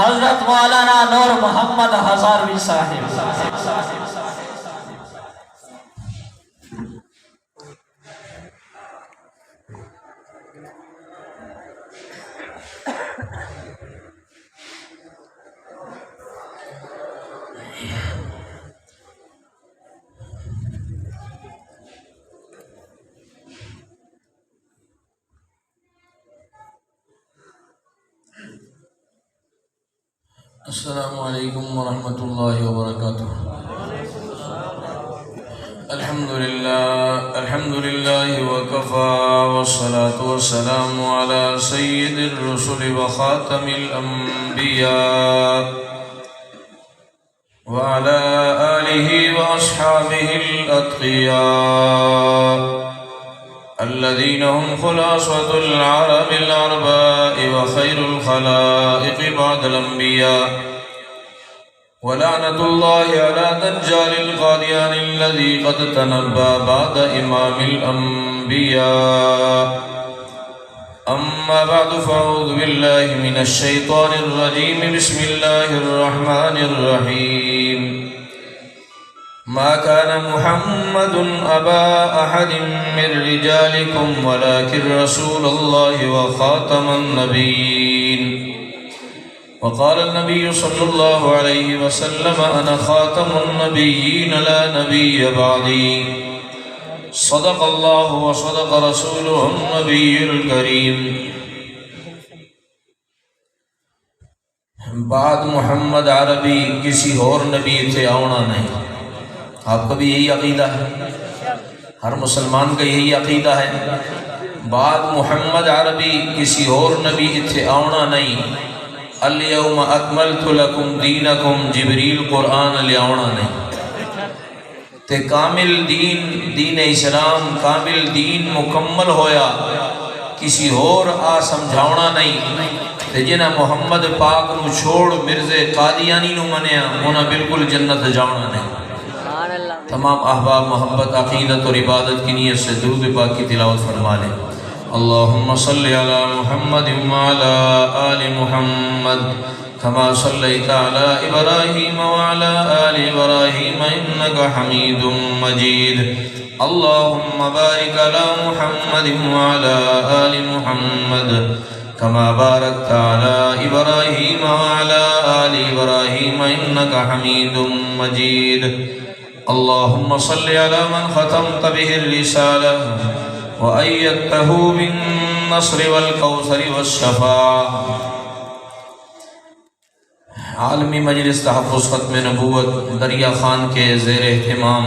حضرت مولانا نور محمد ہزاروی صاحب۔ السلام علیکم ورحمۃ اللہ وبرکاتہ۔ الحمد للہ وکفى والصلاة والسلام على سید الرسل وخاتم الانبیاء وعلى آلہ واصحابہ الاتقیاء الذين هم خلاصة العرب الأرباء وخير الخلائق بعد الأنبياء ولعنة الله على دجال القاديان الذي قد تنبأ بعد إمام الأنبياء أما بعد فأعوذ بالله من الشيطان الرجيم بسم الله الرحمن الرحيم ما كان محمد أبا أحد من رجالكم ولكن رسول الله وخاتم النبيين وقال النبي صلى الله عليه وسلم أنا خاتم النبيين لا نبي بعدي صدق الله وصدق رسوله النبي الكريم۔ بعد محمد عربی کسی اور نبی تھے آنا نہیں۔ آپ کا بھی یہی عقیدہ ہے، ہر مسلمان کا یہی عقیدہ ہے۔ بعد محمد عربی کسی اور نبی اتھے آنا نہیں۔ الیوم اکملت لکم دینکم جبریل قرآن لے آنا نہیں تے کامل دین اسلام کامل دین مکمل ہویا کسی اور آ سمجھاؤنا نہیں تے جنہ محمد پاک نو چھوڑ مرزے قادیانی نو منیا انہاں بالکل جنت جاؤنا نہیں۔ تمام احباب محبت عقیدت اور عبادت کی نیت سے درود پاک کی تلاوت فرما لیں۔ اللہم صلی علی محمد وعلی آل محمد کما صلیت علی ابراہیم وعلی آل ابراہیم انکا حمید مجید۔ اللہم بارک علی محمد وعلی آل محمد کما بارکت علی ابراہیم وعلی آل ابراہیم انکا حمید مجید۔ اللهم صل على من ختمت به الرسالة وأيدته بالنصر والكوثر والشفاعة۔ عالمی مجلس تحفظ ختم نبوت دریا خان کے زیر اہتمام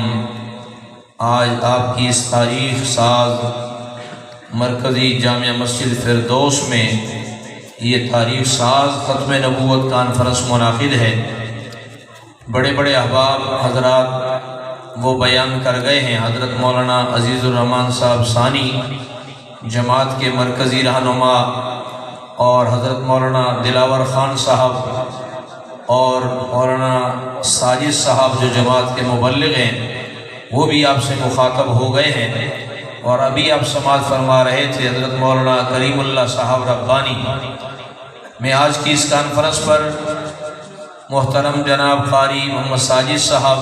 آج آپ کی اس تاریخ ساز مرکزی جامعہ مسجد فردوس میں یہ تاریخ ساز ختم نبوت کانفرنس منعقد ہے۔ بڑے بڑے احباب حضرات وہ بیان کر گئے ہیں۔ حضرت مولانا عزیز الرحمن صاحب ثانی جماعت کے مرکزی رہنما اور حضرت مولانا دلاور خان صاحب اور مولانا ساجد صاحب جو جماعت کے مبلغ ہیں وہ بھی آپ سے مخاطب ہو گئے ہیں، اور ابھی آپ سماعت فرما رہے تھے حضرت مولانا کریم اللہ صاحب ربانی۔ میں آج کی اس کانفرنس پر محترم جناب قاری محمد ساجد صاحب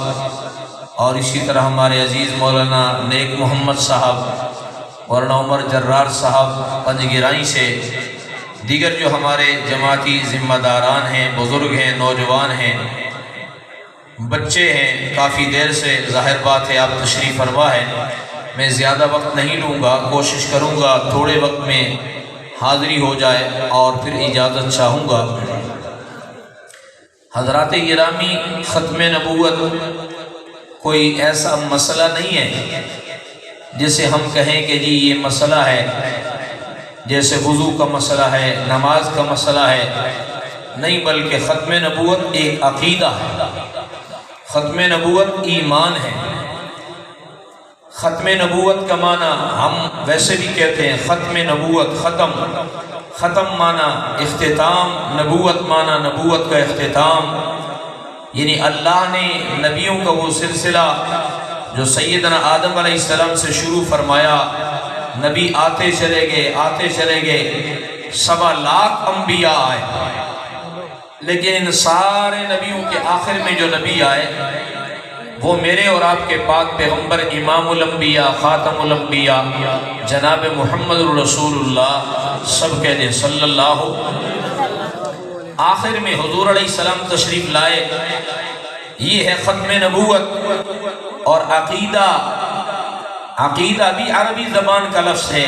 اور اسی طرح ہمارے عزیز مولانا نیک محمد صاحب، مولانا عمر جرار صاحب پنجگرائی سے، دیگر جو ہمارے جماعتی ذمہ داران ہیں، بزرگ ہیں، نوجوان ہیں، بچے ہیں، کافی دیر سے ظاہر بات ہے آپ تشریف فرما ہے۔ میں زیادہ وقت نہیں لوں گا، کوشش کروں گا تھوڑے وقت میں حاضری ہو جائے اور پھر اجازت چاہوں گا۔ حضرات گرامی، ختم نبوت کوئی ایسا مسئلہ نہیں ہے جسے ہم کہیں کہ جی یہ مسئلہ ہے، جیسے وضو کا مسئلہ ہے، نماز کا مسئلہ ہے، نہیں، بلکہ ختم نبوت ایک عقیدہ ہے، ختم نبوت ایمان ہے۔ ختم نبوت کا معنی ہم ویسے بھی کہتے ہیں ختم نبوت، ختم معنی اختتام، نبوت معنی نبوت کا اختتام، یعنی اللہ نے نبیوں کا وہ سلسلہ جو سیدنا آدم علیہ السلام سے شروع فرمایا، نبی آتے چلے گئے 7 لاکھ انبیاء آئے، لیکن ان سارے نبیوں کے آخر میں جو نبی آئے وہ میرے اور آپ کے پاک پیغمبر امام الانبیاء خاتم الانبیاء جناب محمد رسول اللہ سب کہہ دیں صلی اللہ. آخر میں حضور علیہ السلام تشریف لائے. یہ ہے ختم نبوت. اور عقیدہ بھی عربی زبان کا لفظ ہے.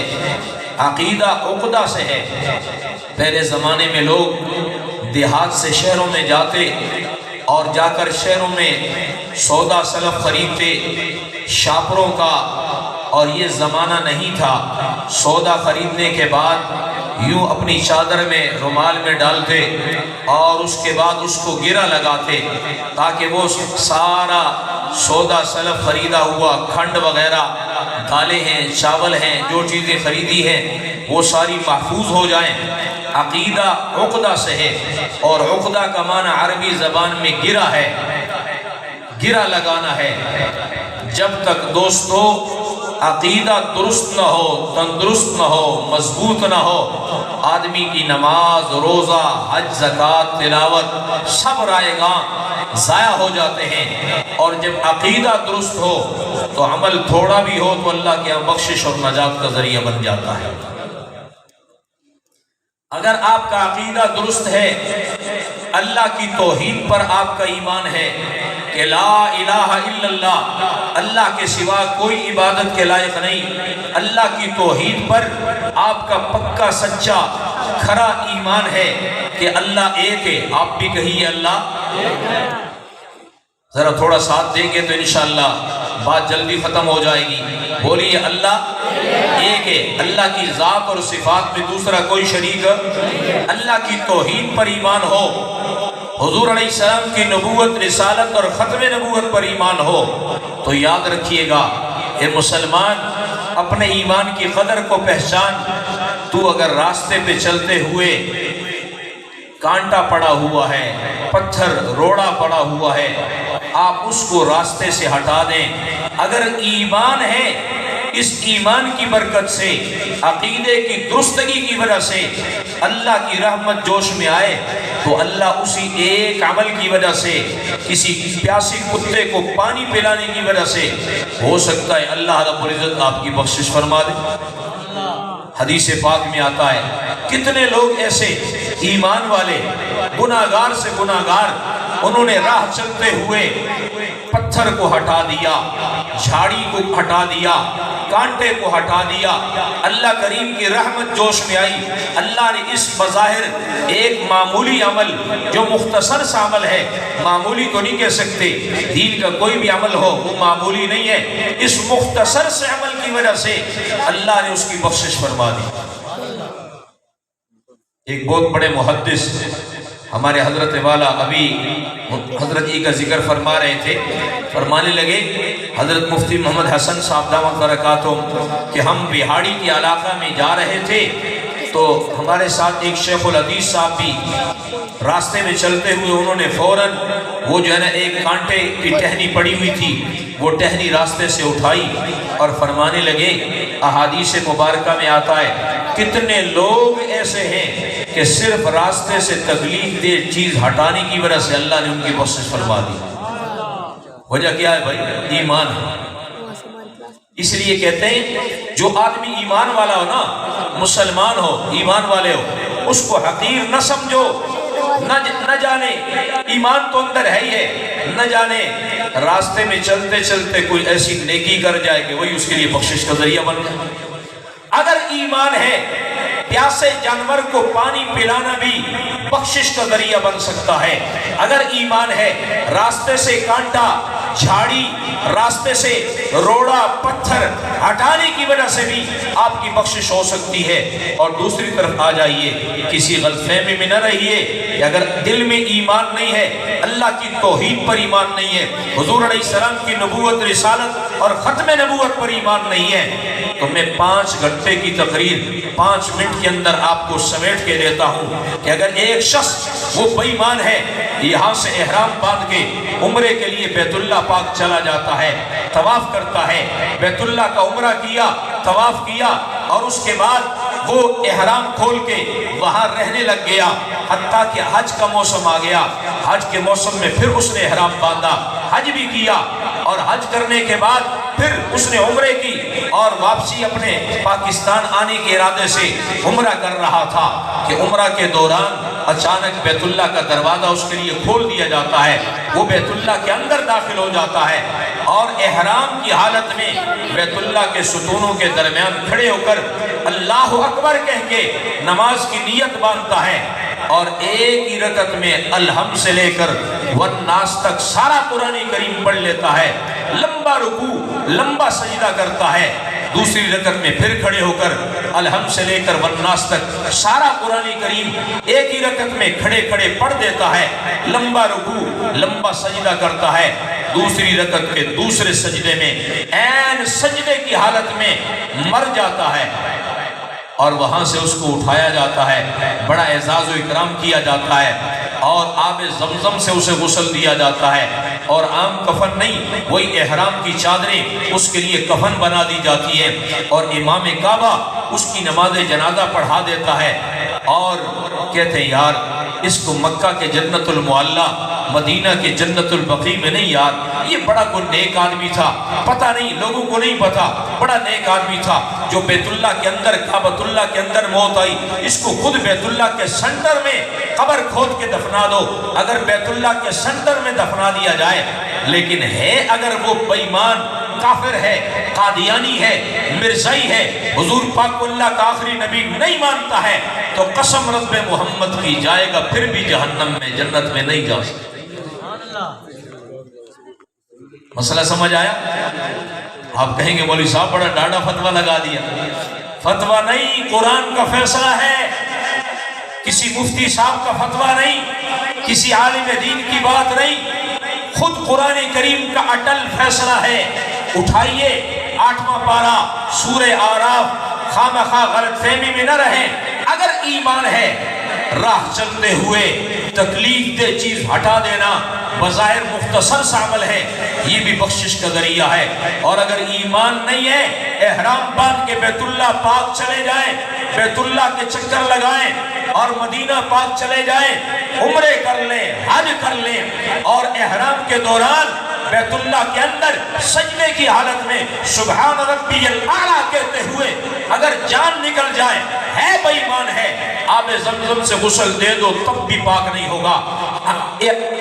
عقیدہ عقدہ سے ہے. پہلے زمانے میں لوگ دیہات سے شہروں میں جاتے اور جا کر شہروں میں سودا سلف خریدتے شاپروں کا. اور یہ زمانہ نہیں تھا. سودا خریدنے کے بعد یوں اپنی چادر میں رومال میں ڈالتے اور اس کے بعد اس کو گرہ لگاتے تاکہ وہ سارا سودا سلف خریدا ہوا کھنڈ وغیرہ دالیں ہیں چاول ہیں جو چیزیں خریدی ہیں وہ ساری محفوظ ہو جائیں. عقیدہ عقدہ سے ہے. اور عقدہ کا معنی عربی زبان میں گرہ ہے. گرہ لگانا ہے. جب تک دوستو عقیدہ درست نہ ہو تندرست نہ ہو مضبوط نہ ہو آدمی کی نماز روزہ حج زکوٰۃ تلاوت سب رائے گاں ضائع ہو جاتے ہیں. اور جب عقیدہ درست ہو تو عمل تھوڑا بھی ہو تو اللہ کی بخشش اور نجات کا ذریعہ بن جاتا ہے. اگر آپ کا عقیدہ درست ہے اللہ کی توحید پر آپ کا ایمان ہے کہ لا الہ الا اللہ اللہ کے سوا کوئی عبادت کے لائق نہیں, اللہ کی توحید پر آپ کا پکا سچا کھرا ایمان ہے کہ اللہ ایک ہے. آپ بھی کہیے اللہ. ذرا تھوڑا ساتھ دیں گے تو انشاءاللہ بات جلدی ختم ہو جائے گی. بولیے اللہ ایک ہے. اللہ کی ذات اور صفات میں دوسرا کوئی شریک. اللہ کی توحید پر ایمان ہو, حضور علیہ السلام کی نبوت رسالت اور ختم نبوت پر ایمان ہو تو یاد رکھیے گا اے مسلمان اپنے ایمان کی قدر کو پہچان. تو اگر راستے پہ چلتے ہوئے کانٹا پڑا ہوا ہے پتھر روڑا پڑا ہوا ہے آپ اس کو راستے سے ہٹا دیں. اگر ایمان ہے اس ایمان کی برکت سے عقیدے کی درستگی کی وجہ سے اللہ کی رحمت جوش میں آئے تو اللہ اسی ایک عمل کی وجہ سے کسی پیاسی کتے کو پانی پلانے کی وجہ سے ہو سکتا ہے اللہ رب العزت آپ کی بخشش فرما دے. حدیث پاک میں آتا ہے کتنے لوگ ایسے ایمان والے گناہگار سے گناہگار انہوں نے راہ چلتے ہوئے پتھر کو ہٹا دیا جھاڑی کو ہٹا دیا کانٹے کو ہٹا دیا. اللہ کریم کی رحمت جوش میں آئی. اللہ نے اس بظاہر ایک معمولی عمل جو مختصر سا عمل ہے معمولی تو نہیں کہہ سکتے دین کا کوئی بھی عمل ہو وہ معمولی نہیں ہے. اس مختصر سے عمل کی وجہ سے اللہ نے اس کی بخشش فرما دی. ایک بہت بڑے محدث ہمارے حضرت والا ابھی حضرت جی کا ذکر فرما رہے تھے. فرمانے لگے حضرت مفتی محمد حسن صاحب دامت برکاتہم کہ ہم بہاڑی کے علاقہ میں جا رہے تھے تو ہمارے ساتھ ایک شیخ الحدیث صاحب بھی راستے میں چلتے ہوئے انہوں نے فوراً وہ جو ہے نا ایک کانٹے کی ٹہنی پڑی ہوئی تھی وہ ٹہنی راستے سے اٹھائی اور فرمانے لگے احادیث مبارکہ میں آتا ہے کتنے لوگ ایسے ہیں کہ صرف راستے سے تکلیف دہ چیز ہٹانے کی وجہ سے اللہ نے ان کی بخشش فرما دی. وجہ کیا ہے بھائی؟ ایمان ہے. اس لیے کہتے ہیں جو آدمی ایمان والا ہو نا مسلمان ہو ایمان والے ہو اس کو حقیر نہ سمجھو. نہ جانے ایمان تو اندر ہے ہی ہے نہ جانے راستے میں چلتے چلتے کوئی ایسی نیکی کر جائے کہ وہی اس کے لیے بخشش کا ذریعہ بن جائے. اگر ایمان ہے پیاسے جانور کو پانی پلانا بھی بخشش کا ذریعہ بن سکتا ہے. اگر ایمان ہے راستے سے کانٹا جھاڑی راستے سے روڑا پتھر ہٹانے کی وجہ سے بھی آپ کی بخشش ہو سکتی ہے. اور دوسری طرف آ جائیے کسی غلط فہمی میں نہ رہیے کہ اگر دل میں ایمان نہیں ہے اللہ کی توحید پر ایمان نہیں ہے حضور علیہ السلام کی نبوت رسالت اور ختم نبوت پر ایمان نہیں ہے تو میں 5 گھنٹے کی تقریر 5 منٹ کے اندر آپ کو سمیٹ کے دیتا ہوں کہ اگر ایک شخص وہ بے ایمان ہے یہاں سے احرام باندھ کے عمرے کے لیے بیت اللہ پاک چلا جاتا ہے طواف کرتا ہے بیت اللہ کا عمرہ کیا طواف کیا اور اس کے بعد وہ احرام کھول کے وہاں رہنے لگ گیا، حتیٰ کہ حج کا موسم آ گیا۔ حج کے موسم میں پھر اس نے احرام باندھا، حج بھی کیا، اور حج کرنے کے بعد پھر اس نے عمرے کی، اور واپسی اپنے پاکستان آنے کے ارادے سے عمرہ کر رہا تھا کہ عمرہ کے دوران اچانک بیت اللہ کا دروازہ اس کے لیے کھول دیا جاتا ہے، وہ بیت اللہ کے اندر داخل ہو جاتا ہے، اور احرام کی حالت میں بیت اللہ کے ستونوں کے درمیان کھڑے ہو کر اللہ اکبر کہہ کے نماز کی نیت باندھتا ہے، اور ایک ہی رکعت میں الحمد سے لے کر والناس تک سارا قرآن کریم پڑھ لیتا ہے، لمبا رکوع لمبا سجدہ کرتا ہے، دوسری رکعت میں پھر کھڑے ہو کر الحمد سے لے کر والناس تک سارا قرآن کریم ایک ہی رکعت میں کھڑے کھڑے پڑھ دیتا ہے، لمبا رکوع لمبا سجدہ کرتا ہے، دوسری رکعت کے دوسرے سجدے میں عین سجدے کی حالت میں مر جاتا ہے، اور وہاں سے اس کو اٹھایا جاتا ہے، بڑا اعزاز و اکرام کیا جاتا ہے، اور آب زمزم سے اسے غسل دیا جاتا ہے، اور عام کفن نہیں، وہی احرام کی چادریں اس کے لیے کفن بنا دی جاتی ہیں، اور امام کعبہ اس کی نماز جنازہ پڑھا دیتا ہے، اور کہتے ہیں یار اس کو مکہ کے جنت المعلیٰ مدینہ کے جنت البقیع میں نہیں، یار یہ بڑا کوئی نیک آدمی تھا، پتہ نہیں لوگوں کو نہیں پتا، بڑا نیک آدمی تھا جو بیت اللہ کے اندر کعبۃ اللہ کے اندر موت آئی، اس کو خود بیت اللہ کے سنٹر میں قبر کھود کے دفنا دو، اگر بیت اللہ کے سنٹر میں دفنا دیا جائے، لیکن ہے اگر وہ بے ایمان کافر ہے، قادیانی ہے، مرزائی ہے، حضور پاک اللہ کا آخری نبی نہیں مانتا ہے، تو قسم رب محمد کی جائے گا پھر بھی جہنم میں، جنت میں نہیں جا سکتا۔ مسئلہ سمجھ آیا؟ آپ کہیں گے مولوی صاحب بڑا ڈاڑا فتویٰ لگا دیا، فتویٰ نہیں، قرآن کا فیصلہ ہے، کسی مفتی صاحب کا فتویٰ نہیں، کسی عالم دین کی بات نہیں، خود قرآن کریم کا اٹل فیصلہ ہے۔ اٹھائیے 8واں پارہ سورہ اعراف، خامخواہ غلط فہمی میں نہ رہیں، اگر ایمان ہے راہ چلتے ہوئے تکلیف دہ چیز ہٹا دینا بظاہر مختصر سا عمل ہے، یہ بھی بخشش کا ذریعہ ہے، اور اگر ایمان نہیں ہے احرام باندھ کے بیت اللہ پاک چلے جائیں، بیت اللہ کے چکر لگائیں اور مدینہ پاک چلے جائیں، عمرے کر لیں، حج کر لیں، اور احرام کے دوران بیت اللہ کے اندر سجدے کی حالت میں سبحان ربی الاعلیٰ کہتے ہوئے اگر جان نکل جائے، ہے بے ایمان ہے، آب زمزم سے غسل دے دو تب بھی پاک نہیں ہوگا،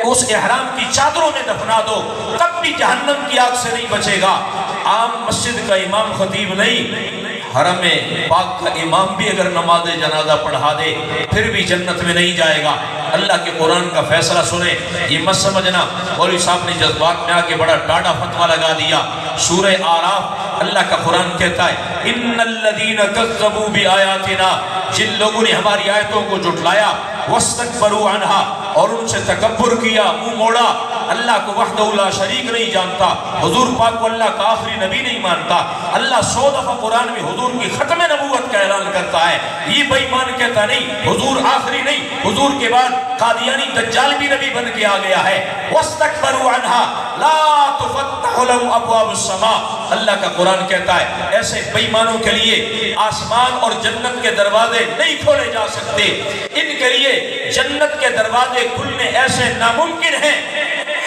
اس احرام کی چادروں میں دفنا دو تب بھی جہنم کی آگ سے نہیں بچے گا۔ عام مسجد کا امام خطیب نہیں، حرم پاک کا امام بھی اگر نماز جنازہ پڑھا دے پھر بھی جنت میں نہیں جائے گا۔ اللہ کے قرآن کا فیصلہ سنیں، یہ مت سمجھنا مولوی صاحب نے جذبات میں آ کے بڑا ٹاڈا فتویٰ لگا دیا۔ سورہ اعراف اللہ کا قرآن کہتا ہے ان الذین کذبوا بآیاتنا، جن لوگوں نے ہماری آیتوں کو جھٹلایا، واستکبروا عنہا، اور ان سے تکبر کیا، منہ موڑا، اللہ کو وحدہ لا شریک نہیں جانتا، حضور پاک کو اللہ کا آخری نبی نہیں مانتا، اللہ 100 دفعہ قرآن میں حضور کی ختم نبوت کا اعلان کرتا ہے، یہ بے ایمان کہتا نہیں حضور آخری نہیں، حضور کے بعد قادیانی دجال بھی نبی بن کے آ گیا ہے۔ واستکبروا عنہا لا تفتح لهم ابواب السماء، اللہ کا قرآن کہتا ہے ایسے بے ایمانوں کے لیے آسمان اور جنت کے دروازے نہیں کھولے جا سکتے، ان کے لیے جنت کے دروازے کھلنے ایسے ناممکن ہیں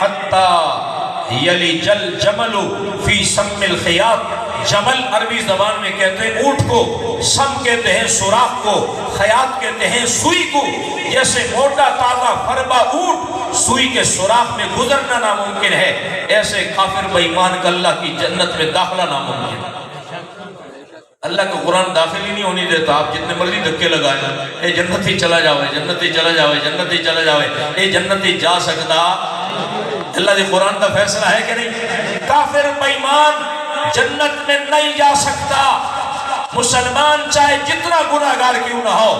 حتی یلج الجمل فی سم الخیاط، جمل عربی زبان میں کہتے ہیں اونٹ کو، سم کہتے ہیں سوراخ کو، خیاط کہتے ہیں سوئی کو، جیسے موٹا تازہ فربا اونٹ سوئی کے سوراخ میں گزرنا ناممکن ہے، ایسے کافر بے ایمان کا اللہ کی جنت میں داخلہ ناممکن ہے۔ اللہ کا قرآن داخل ہی نہیں ہونے دیتا، آپ جتنے مرضی دھکے لگائیں، اے جنتی چلا جاوے، جنتی چلا جاوے، جنتی چلا جاوے، اے جنتی جا سکتا، اللہ کے قرآن کا فیصلہ ہے کہ نہیں؟ کافر بے ایمان جنت میں نہیں جا سکتا، مسلمان چاہے جتنا گناہگار کیوں نہ ہو،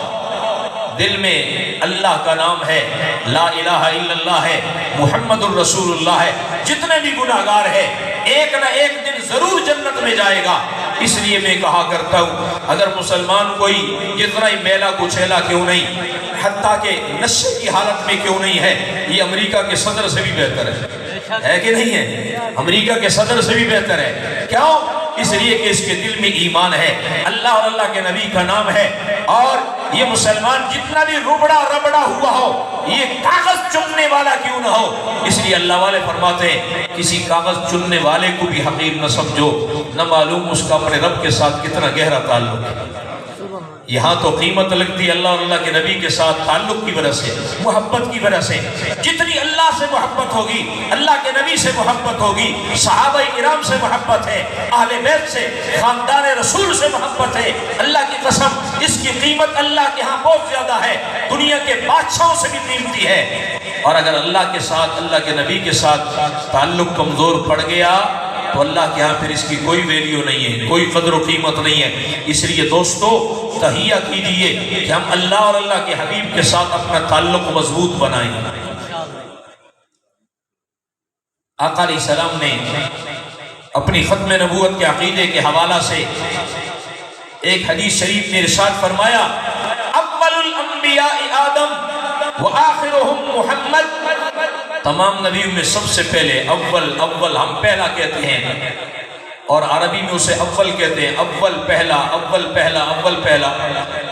دل میں اللہ کا نام ہے، لا الہ الا اللہ ہے، محمد الرسول اللہ ہے، جتنے بھی گناہگار ہے ایک نہ ایک دن ضرور جنت میں جائے گا۔ اس لیے میں کہا کرتا ہوں اگر مسلمان کوئی جتنا ہی میلا کچیلا کیوں نہیں، حتیٰ کہ نشے کی حالت میں کیوں نہیں ہے، یہ امریکہ کے صدر سے بھی بہتر ہے کہ نہیں ہے؟ امریکہ کے صدر سے بھی بہتر ہے۔ کیوں؟ اس لیے کہ اس کے دل میں ایمان ہے، اللہ اور اللہ کے نبی کا نام ہے، اور یہ مسلمان جتنا بھی ربڑا ربڑا ہوا ہو، یہ کاغذ چننے والا کیوں نہ ہو، اس لیے اللہ والے فرماتے ہیں کسی کاغذ چننے والے کو بھی حقیر نہ سمجھو، نہ معلوم اس کا اپنے رب کے ساتھ کتنا گہرا تعلق ہے۔ یہاں تو قیمت لگتی ہے اللہ اور اللہ کے نبی کے ساتھ تعلق کی وجہ سے، محبت کی وجہ سے۔ جتنی اللہ سے محبت ہوگی، اللہ کے نبی سے محبت ہوگی، صحابہ کرام سے محبت ہے، اہل بیت سے، خاندان رسول سے محبت ہے، اللہ کی قسم اس کی قیمت اللہ کے ہاں بہت زیادہ ہے، دنیا کے بادشاہوں سے بھی قیمتی ہے۔ اور اگر اللہ کے ساتھ، اللہ کے نبی کے ساتھ تعلق کمزور پڑ گیا تو اللہ کے ہاں پھر اس کی کوئی ویلیو نہیں ہے، کوئی قدر و قیمت نہیں ہے۔ اس لیے دوستو تہیہ کیجئے کہ ہم اللہ اور اللہ کے حبیب کے ساتھ اپنا تعلق مضبوط بنائیں۔ آقا علیہ السلام نے اپنی ختم نبوت کے عقیدے کے حوالہ سے ایک حدیث شریف میں ارشاد فرمایا، اول الانبیاء آدم وآخرهم محمد، تمام نبیوں میں سب سے پہلے اول ہم پہلا کہتے ہیں، اور عربی میں اسے اول کہتے ہیں، اول پہلا۔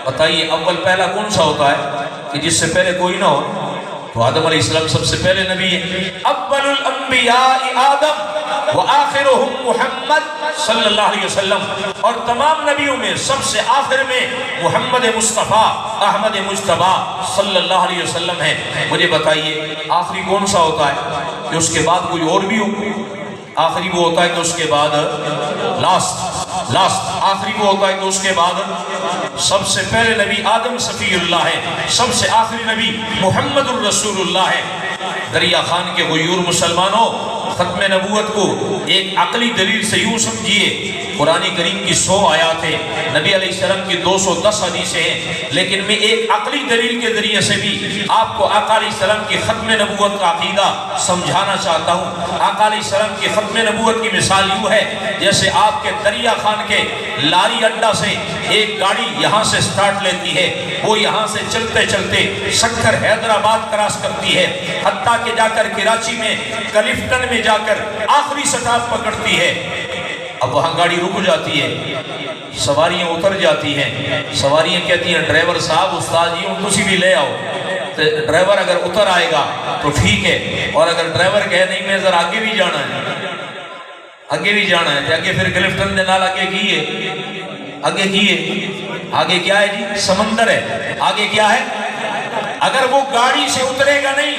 بتائیے اول پہلا کون سا ہوتا ہے کہ جس سے پہلے کوئی نہ ہو؟ تو آدم علیہ السلام سب سے پہلے نبی ہیں۔ اول الانبیاء آدم وآخرهم محمد صلی اللہ علیہ وسلم، اور تمام نبیوں میں سب سے آخر میں محمد مصطفیٰ احمد مجتبیٰ صلی اللہ علیہ وسلم ہے۔ مجھے بتائیے آخری کون سا ہوتا ہے کہ اس کے بعد کوئی اور بھی ہو؟ آخری وہ ہوتا ہے کہ اس کے بعد لاسٹ آخری وہ ہوتا ہے کہ اس کے بعد سب سے پہلے نبی آدم صفی اللہ ہے، سب سے آخری نبی محمد الرسول اللہ ہے۔ دریا خان کے غیور مسلمانوں، ختم نبوت کو ایک عقلی دلیل سے یوں سمجھیے، قرآن کریم کی 100 آیات ہیں، نبی علیہ السلام کی 210 حدیثیں ہیں، لیکن میں ایک عقلی دلیل کے ذریعے سے بھی آپ کو آقا علیہ السلام کی ختم نبوت کا عقیدہ سمجھانا چاہتا ہوں۔ آقا علیہ السلام کی ختم نبوت کی مثال یوں ہے جیسے آپ کے دریا خان کے لاری اڈا سے ایک گاڑی یہاں سے سٹارٹ لیتی ہے، وہ یہاں سے چلتے چلتے سکھر حیدرآباد کراس کرتی ہے، حتیٰ کہ جا کر کراچی میں کلفٹن میں جا کر آخری سٹاپ پکڑتی ہے۔ اب وہاں گاڑی رک جاتی ہے، سواریاں اتر جاتی ہیں، سواریاں کہتی ہیں ڈرائیور صاحب استاد جی تسی بھی لے آؤ۔ تو ڈرائیور اگر اتر آئے گا تو ٹھیک ہے، اور اگر ڈرائیور کہے نہیں میں ذرا آگے بھی جانا ہے تو آگے پھر کلفٹن دے نال آگے آگے کیا ہے جی؟ سمندر ہے۔ آگے کیا ہے؟ اگر وہ گاڑی سے اترے گا نہیں،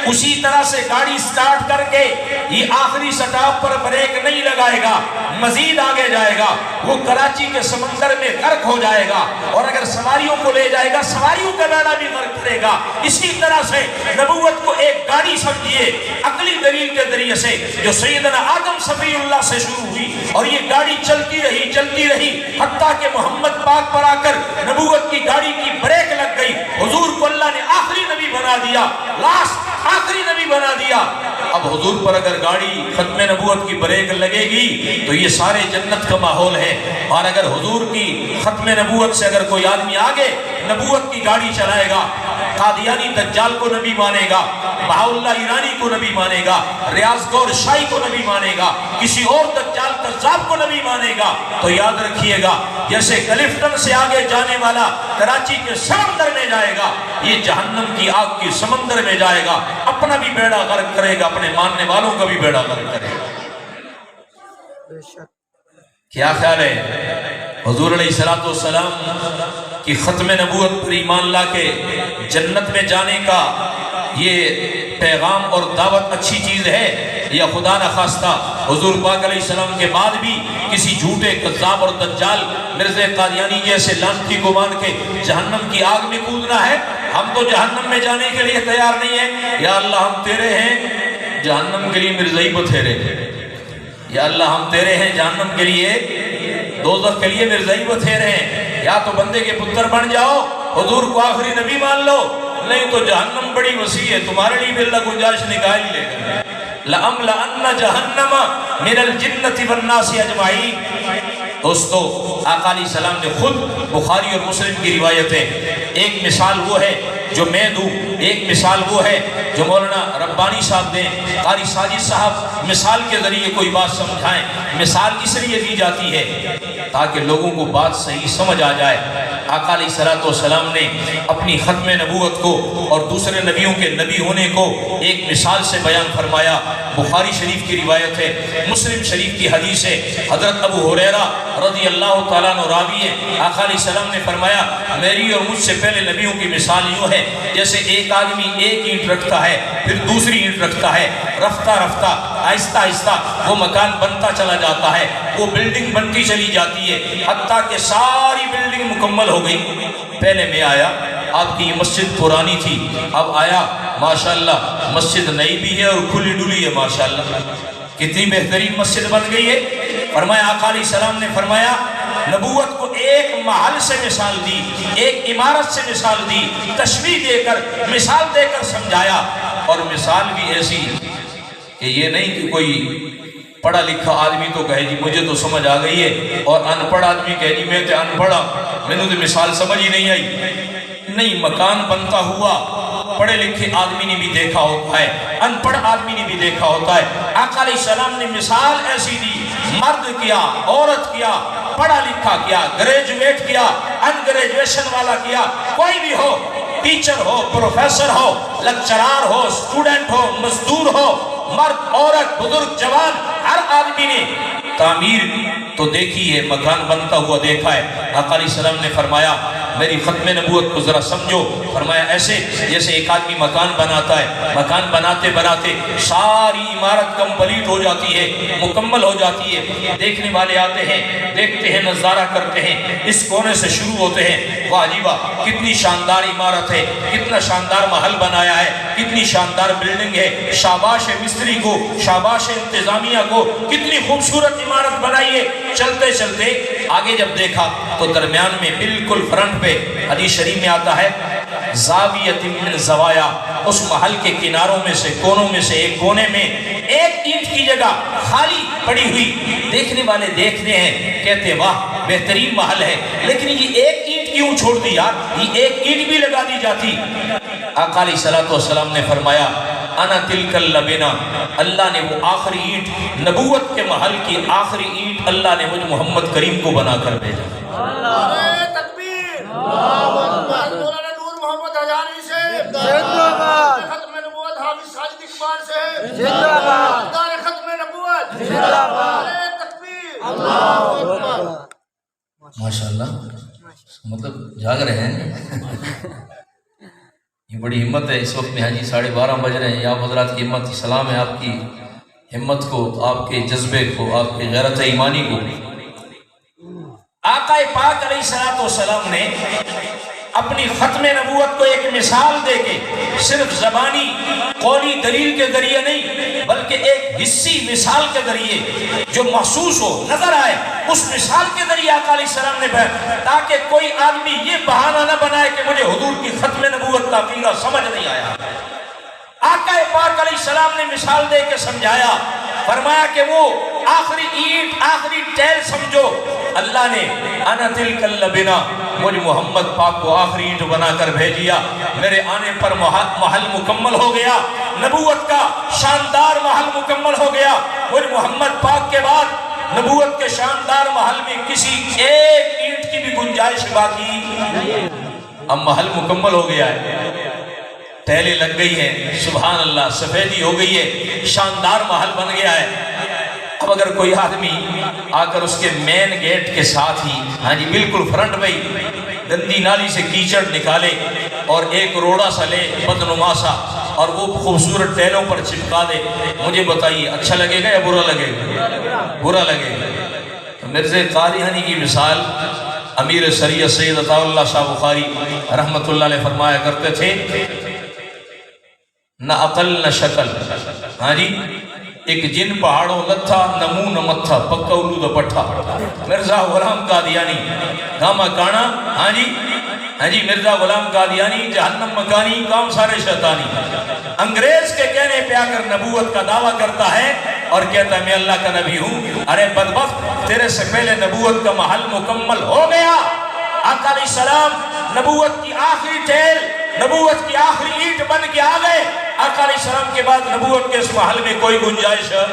اسی طرح سے گاڑی سٹارٹ کر کے یہ آخری سٹاپ پر بریک نہیں لگائے گا، مزید آگے جائے گا، وہ کراچی کے سمندر میں غرق ہو جائے گا، اور اگر سواریوں کو لے جائے گا سواریوں کا بیڑا بھی غرق کرے گا۔ اسی طرح سے نبوت کو ایک گاڑی سمجھیے عقلی دلیل کے ذریعے سے، جو سیدنا آدم صفی اللہ سے شروع ہوئی، اور یہ گاڑی چلتی رہی حتیٰ کہ محمد پاک پر آ کر نبوت کی گاڑی کی بریک لگ گئی، حضور کو اللہ نے آخری نبی بنا دیا، آخری نبی بنا دیا۔ اب حضور پر اگر گاڑی ختم نبوت کی بریک لگے گی تو یہ سارے جنت کا ماحول ہے، اور اگر حضور کی ختم نبوت سے اگر کوئی آدمی آگے نبوت کی گاڑی چلائے گا، قادیانی دجال کو نبی مانے گا، بہاءاللہ ایرانی کو نبی مانے گا، ریاض گور شاہی کو نبی مانے گا، کسی اور دجال کذاب کو نبی مانے گا، تو یاد رکھیے گا جیسے کلفٹن سے آگے جانے والا کراچی کے سمندر میں جائے گا، یہ جہنم کی آگ کی سمندر میں جائے گا، اپنا بھی بیڑا غرق کرے گا، اپنے ماننے والوں کا بھی بیڑا غرق کرے گا۔ کیا خیال ہے؟ حضور علیہ السلام کی ختم نبوت پر ایمان لا کے جنت میں جانے کا یہ پیغام اور دعوت اچھی چیز ہے، یا خدا نخواستہ حضور پاک علیہ السلام کے بعد بھی کسی جھوٹے کذاب اور دجال مرزا قادیانی جیسے لعنتی کو مان کے جہنم کی آگ میں کودنا ہے؟ ہم تو جہنم میں جانے کے لیے تیار نہیں ہیں، یا اللہ ہم تیرے ہیں، جہنم کے لیے مرزائی بتھیرے، یا اللہ ہم تیرے ہیں، جہنم کے لیے دوزخ کے لیے مرزائی بتھیرے ہیں، یا تو بندے کے پتر بن جاؤ، حضور کو آخری نبی مان لو، نہیں تو جہنم بڑی وسیع ہے، تمہارے لیے بھی اللہ گنجائش نکال ہی لے گا۔ لَأَمْلَأَنَّ جَهَنَّمَ مِنَ الْجِنَّةِ وَالنَّاسِ أَجْمَعِينَ۔ دوستو آقا علیہ السلام نے خود بخاری اور مسلم کی روایت ہے، ایک مثال وہ ہے جو میں دوں، ایک مثال وہ ہے جو مولانا ربانی صاحب دیں، قاری ساجد صاحب مثال کے ذریعے کوئی بات سمجھائیں۔ مثال اس لیے دی جاتی ہے تاکہ لوگوں کو بات صحیح سمجھ آ جائے۔ آقا علیہ الصلوۃ والسلام نے اپنی ختم نبوت کو اور دوسرے نبیوں کے نبی ہونے کو ایک مثال سے بیان فرمایا۔ بخاری شریف کی روایت ہے، مسلم شریف کی حدیث ہے، حضرت ابو ہریرہ رضی اللہ تعالیٰ عنہ راوی ہے، آقا علیہ السلام نے فرمایا میری اور مجھ سے پہلے نبیوں کی مثال یوں ہے جیسے ایک آدمی ایک اینٹ رکھتا ہے، پھر دوسری اینٹ رکھتا ہے، رفتہ رفتہ آہستہ آہستہ وہ مکان بنتا چلا جاتا ہے، وہ بلڈنگ بنتی چلی جاتی ہے، حتیٰ کہ ساری بلڈنگ مکمل ہو گئی۔ پہلے میں آیا، آپ کی یہ مسجد پرانی تھی، اب آیا ماشاءاللہ مسجد نئی بھی ہے اور کھلی ڈلی ہے، ماشاءاللہ کتنی بہترین مسجد بن گئی ہے۔ فرمایا آقا علیہ السلام نے فرمایا نبوت کو ایک محل سے مثال دی، ایک عمارت سے مثال دی، تشبیہ دے کر مثال دے کر سمجھایا، اور مثال بھی ایسی کہ یہ نہیں کہ کوئی پڑھا لکھا آدمی تو کہے جی مجھے تو سمجھ آ گئی ہے، اور ان پڑھ آدمی کہے جی میں تو ان پڑھا میں نے تو مثال سمجھ ہی نہیں آئی۔ نہیں، مکان بنتا ہوا پڑھے لکھے آدمی نے بھی دیکھا ہوتا ہے، ان پڑھ آدمی نے بھی دیکھا ہوتا ہے۔ آقا علیہ السلام نے مثال ایسی دی، مرد کیا، عورت کیا، پڑھا لکھا کیا، گریجویٹ کیا، ان گریجویشن والا کیا، کوئی بھی ہو، ٹیچر ہو، پروفیسر ہو، لیکچرار ہو، اسٹوڈنٹ ہو، مزدور ہو، مرد عورت بزرگ جوان، ہر آدمی نے تعمیر تو دیکھی ہے، مکان بنتا ہوا دیکھا ہے۔ آقا علیہ السلام نے فرمایا میری ختم نبوت کو ذرا سمجھو۔ فرمایا ایسے جیسے ایک آدمی مکان بناتا ہے، مکان بناتے بناتے ساری عمارت کمپلیٹ ہو جاتی ہے، مکمل ہو جاتی ہے، دیکھنے والے آتے ہیں، دیکھتے ہیں، نظارہ کرتے ہیں، اس کونے سے شروع ہوتے ہیں، واہ جی واہ کتنی شاندار عمارت ہے، کتنا شاندار محل بنایا ہے، کتنی شاندار بلڈنگ ہے، شاباش ہے مستری کو، شاباش ہے انتظامیہ کو، کتنی خوبصورت عمارت بنائی ہے۔ چلتے چلتے آگے جب دیکھا تو درمیان میں بالکل فرنٹ پہ حدیث شریف میں آتا ہے زاویۃ من زوایا، اس محل کے کناروں میں سے کونوں میں سے ایک کونے میں ایک اینٹ کی جگہ خالی پڑی ہوئی، دیکھنے والے دیکھتے ہیں، کہتے واہ بہترین محل ہے، لیکن یہ ایک اینٹ کیوں چھوڑ دی یار، یہ ایک اینٹ بھی لگا دی جاتی۔ آقا علیہ الصلوۃ والسلام نے فرمایا انا تلک اللبنہ، اللہ نے وہ آخری اینٹ، نبوت کے محل کی آخری اینٹ اللہ نے مجھ محمد کریم کو بنا کر بھیجا۔ نعرہ تکبیر، مولانا نور محمد حجاری سے زندہ باد، ختم نبوت حافظ ساجد اقبال سے زندہ باد، دار ختم نبوت زندہ باد، نعرہ تکبیر، اللہ اکبر۔ ماشاءاللہ، مطلب جاگ رہے ہیں، یہ بڑی ہمت ہے۔ اس وقت میں حاجی 12:30 بج رہے ہیں، آپ حضرات کی ہمت، سلام ہے آپ کی ہمت کو، آپ کے جذبے کو، آپ کی غیرت ایمانی کو۔ آقا پاک علیہ الصلوۃ والسلام نے اپنی ختم نبوت کو ایک مثال دے کے، صرف زبانی قولی دلیل کے ذریعے نہیں بلکہ ایک حصی مثال کے ذریعے جو محسوس ہو، نظر آئے، اس مثال کے ذریعے آقا علیہ السلام نے بیان، تاکہ کوئی آدمی یہ بہانہ نہ بنائے کہ مجھے حضور کی ختم نبوت کا عقیدہ سمجھ نہیں آیا۔ آقا پاک علیہ السلام نے مثال دے کے سمجھایا، فرمایا کہ وہ آخری اینٹ، آخری ٹیل سمجھو، اللہ نے انا تلک اللبنہ، مجھ محمد پاک کو آخری اینٹ بنا کر بھیجیا، میرے آنے پر محل مکمل ہو گیا، نبوت کا شاندار محل مکمل ہو گیا۔ مجھ محمد پاک کے بعد نبوت کے شاندار محل میں کسی ایک اینٹ کی بھی گنجائش باقی، اب محل مکمل ہو گیا ہے، ٹیلیں لگ گئی ہیں، سبحان اللہ، سفیدی ہو گئی ہے، شاندار محل بن گیا ہے۔ اب اگر کوئی آدمی آ کر اس کے مین گیٹ کے ساتھ ہی، ہاں جی بالکل فرنٹ میں گندی نالی سے کیچڑ نکالے اور ایک روڑا سا لے بدنما سا اور وہ خوبصورت ٹیلوں پر چپکا دے، مجھے بتائیے اچھا لگے گا یا برا لگے گا؟ برا لگے گا۔ مرزا قادیانی کی مثال امیر شریعت سید عطا اللہ شاہ بخاری رحمۃ اللہ علیہ فرمایا کرتے تھے، نہ عقل نہ شکل، ہاں جی ایک جن پہاڑوں لتھا، نہ منہ نہ متھا، پکا الو دا پٹھا۔ مرزا غلام قادیانی گاما کانا، ہاں جی مرزا غلام قادیانی جہنم مکانی، کام سارے شیطانی، انگریز کے کہنے پہ آ کر نبوت کا دعویٰ کرتا ہے اور کہتا ہے میں اللہ کا نبی ہوں۔ ارے بدبخت، تیرے سے پہلے نبوت کا محل مکمل ہو گیا۔ آقا علیہ السلام نبوت کی آخری ٹیل نبوت کی آخری اینٹ بن کے آ گئے، آقا علیہ السلام کے بعد نبوت کے اس محل میں کوئی گنجائش ہے؟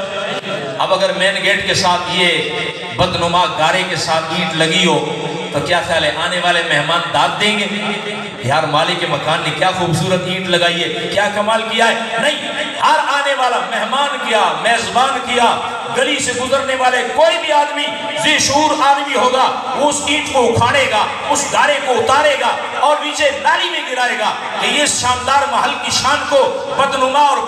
اب اگر مین گیٹ کے ساتھ یہ بدنما گارے کے ساتھ اینٹ لگی ہو تو کیا خیال ہے آنے والے مہمان داد دیں گے یار مالک کے مکان نے کیا خوبصورت اینٹ لگائی ہے، کیا کمال کیا ہے؟ نہیں، ہر آنے والا مہمان کیا، میزبان کیا، گلی سے گزرنے والے کوئی بھی آدمی ذی شعور آدمی ہوگا وہ اس اینٹ کو اکھاڑے گا، اس گارے کو اتارے گا اور نیچے نالی میں گرائے گا کہ یہ شاندار محل کی شان کو بدنما اور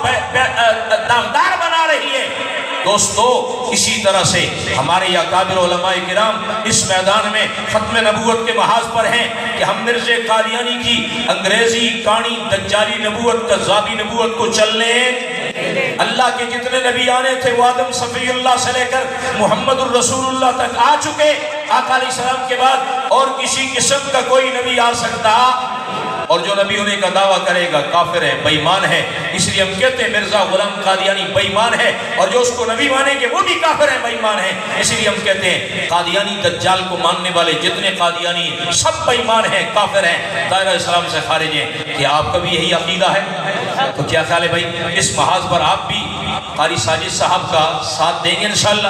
داغدار بنا رہی ہے۔ دوستو اسی طرح سے ہمارے اکابر علماء کرام اس میدان میں ختم نبوت کے محاذ پر ہیں کہ ہم مرزا قادیانی کی انگریزی کانی دجالی نبوت کذابی نبوت کو چل لیں۔ اللہ کے جتنے نبی آنے تھے وہ آدم صفی اللہ سے لے کر محمد الرسول اللہ تک آ چکے، آقا علیہ السلام کے بعد اور کسی قسم کا کوئی نبی آ سکتا، اور جو نبی ہونے کا دعویٰ کرے گا کافر ہے، بے ایمان ہے۔ اس لیے ہم کہتے ہیں مرزا غلام قادیانی بے ایمان ہے، اور جو اس کو نبی مانیں گے وہ بھی کافر ہے، بے ایمان ہے۔ اس لیے ہم کہتے ہیں قادیانی دجال کو ماننے والے جتنے قادیانی ہیں سب بے ایمان ہیں، کافر ہیں، دائرہ اسلام سے خارج ہیں۔ کیا آپ کا بھی یہی عقیدہ ہے؟ تو کیا خیال ہے بھائی اس محاذ پر آپ بھی قاری ساجد صاحب کا ساتھ دیں گے انشاءاللہ،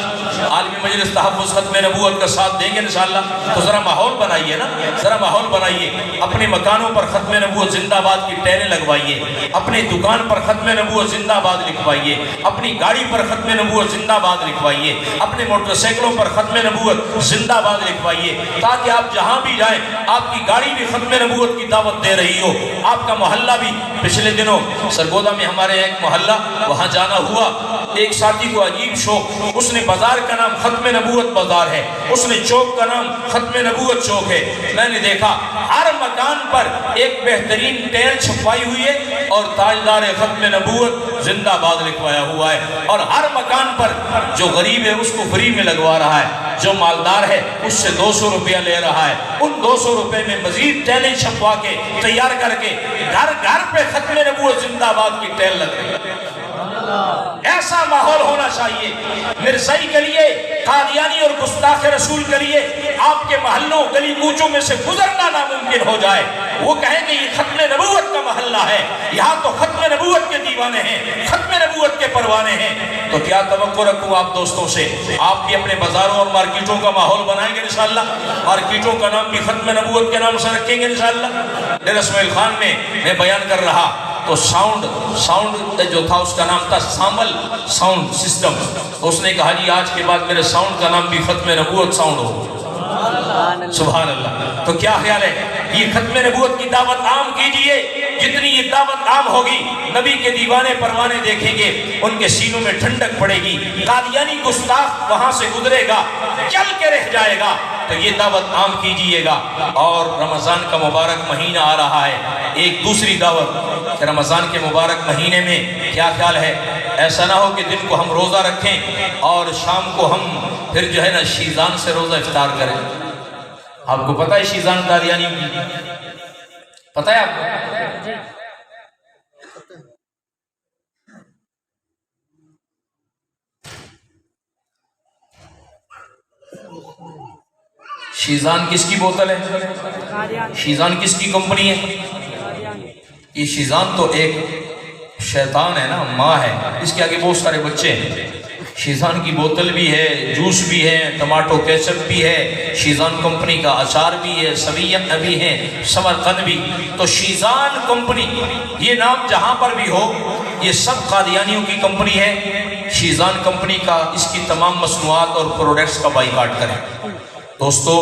عالمی مجلس تحفظ ختم نبوت کا ساتھ دیں گے انشاءاللہ؟ تو ذرا ماحول بنائیے نا، ذرا ماحول بنائیے، اپنے مکانوں پر ختم نبوت زندہ باد کی ٹیریں لگوائیے، اپنی دکان پر ختم نبوت زندہ باد لکھوائیے، اپنی گاڑی پر ختم نبوت زندہ باد لکھوائیے، اپنے موٹر سائیکلوں پر ختم نبوت زندہ باد لکھوائیے، تاکہ آپ جہاں بھی جائیں آپ کی گاڑی بھی ختم نبوت کی دعوت دے رہی ہو، آپ کا محلہ بھی۔ پچھلے دنوں سرگودا میں ہمارے ایک محلہ وہاں جانا ہوا، ایک ساتھی کو عجیب شوق، اس نے بازار کا نام ختم نبوت بازار ہے، اس نے چوک کا نام ختم نبوت چوک ہے۔ میں نے دیکھا ہر مکان پر ایک بہترین ٹیل چھپائی ہوئی ہے اور تاجدار ختم نبوت زندہ باد لکھوایا ہوا ہے، اور ہر مکان پر جو غریب ہے اس کو فری میں لگوا رہا ہے، جو مالدار ہے اس سے 200 روپیہ لے رہا ہے، ان 200 روپے میں مزید ٹیلیں چھپوا کے تیار کر کے گھر گھر پہ ختم نبوت زندہ باد کی ٹیل لگ رہی ہے۔ ایسا ماحول ہونا چاہیے مرزائی کے لیے، قادیانی اور گستاخ رسول کے لیے آپ کے محلوں گلی کوچوں میں سے گزرنا ناممکن ہو جائے، وہ کہیں کہ یہ ختم نبوت کا محلہ ہے، یہاں تو ختم نبوت کے دیوانے ہیں، ختم نبوت کے پروانے ہیں۔ تو کیا توقع رکھوں آپ دوستوں سے، آپ بھی اپنے بازاروں اور مارکیٹوں کا ماحول بنائیں گے انشاءاللہ، مارکیٹوں کا نام بھی ختم نبوت کے نام سے رکھیں گے انشاءاللہ۔ ڈیرہ اسماعیل خان میں بیان کر رہا تو ساؤنڈ جو تھا اس کا نام تھا سامل ساؤنڈ سسٹم، اس نے کہا جی آج کے بعد میرے ساؤنڈ کا نام بھی ختم نبوت ساؤنڈ ہو۔ سبحان اللہ۔ تو کیا خیال ہے یہ ختم نبوت کی دعوت عام کیجئے، جتنی یہ دعوت عام ہوگی نبی کے دیوانے پروانے دیکھیں گے، ان کے سینوں میں ٹھنڈک پڑے گی، قادیانی گستاخ وہاں سے گزرے گا چل کے رہ جائے گا۔ تو یہ دعوت عام کیجئے گا۔ اور رمضان کا مبارک مہینہ آ رہا ہے، ایک دوسری دعوت کہ رمضان کے مبارک مہینے میں کیا خیال ہے ایسا نہ ہو کہ دن کو ہم روزہ رکھیں اور شام کو ہم پھر جو ہے نا شیزان سے روزہ افطار کریں۔ آپ کو پتہ ہے شیزان قادیانی کی پتہ ہے آپ کو؟ شیزان کس کی بوتل ہے؟ شیزان کس کی کمپنی ہے؟ یہ شیزان تو ایک شیطان ہے نا، ماں ہے، اس کے آگے بہت سارے بچے ہیں۔ شیزان کی بوتل بھی ہے، جوس بھی ہے، ٹماٹو کیچپ بھی ہے، شیزان کمپنی کا اچار بھی ہے، سویت بھی ہے، سمرقند بھی۔ تو شیزان کمپنی یہ نام جہاں پر بھی ہو یہ سب قادیانیوں کی کمپنی ہے۔ شیزان کمپنی کا اس کی تمام مصنوعات اور پروڈکٹس کا بائیکاٹ کریں۔ دوستو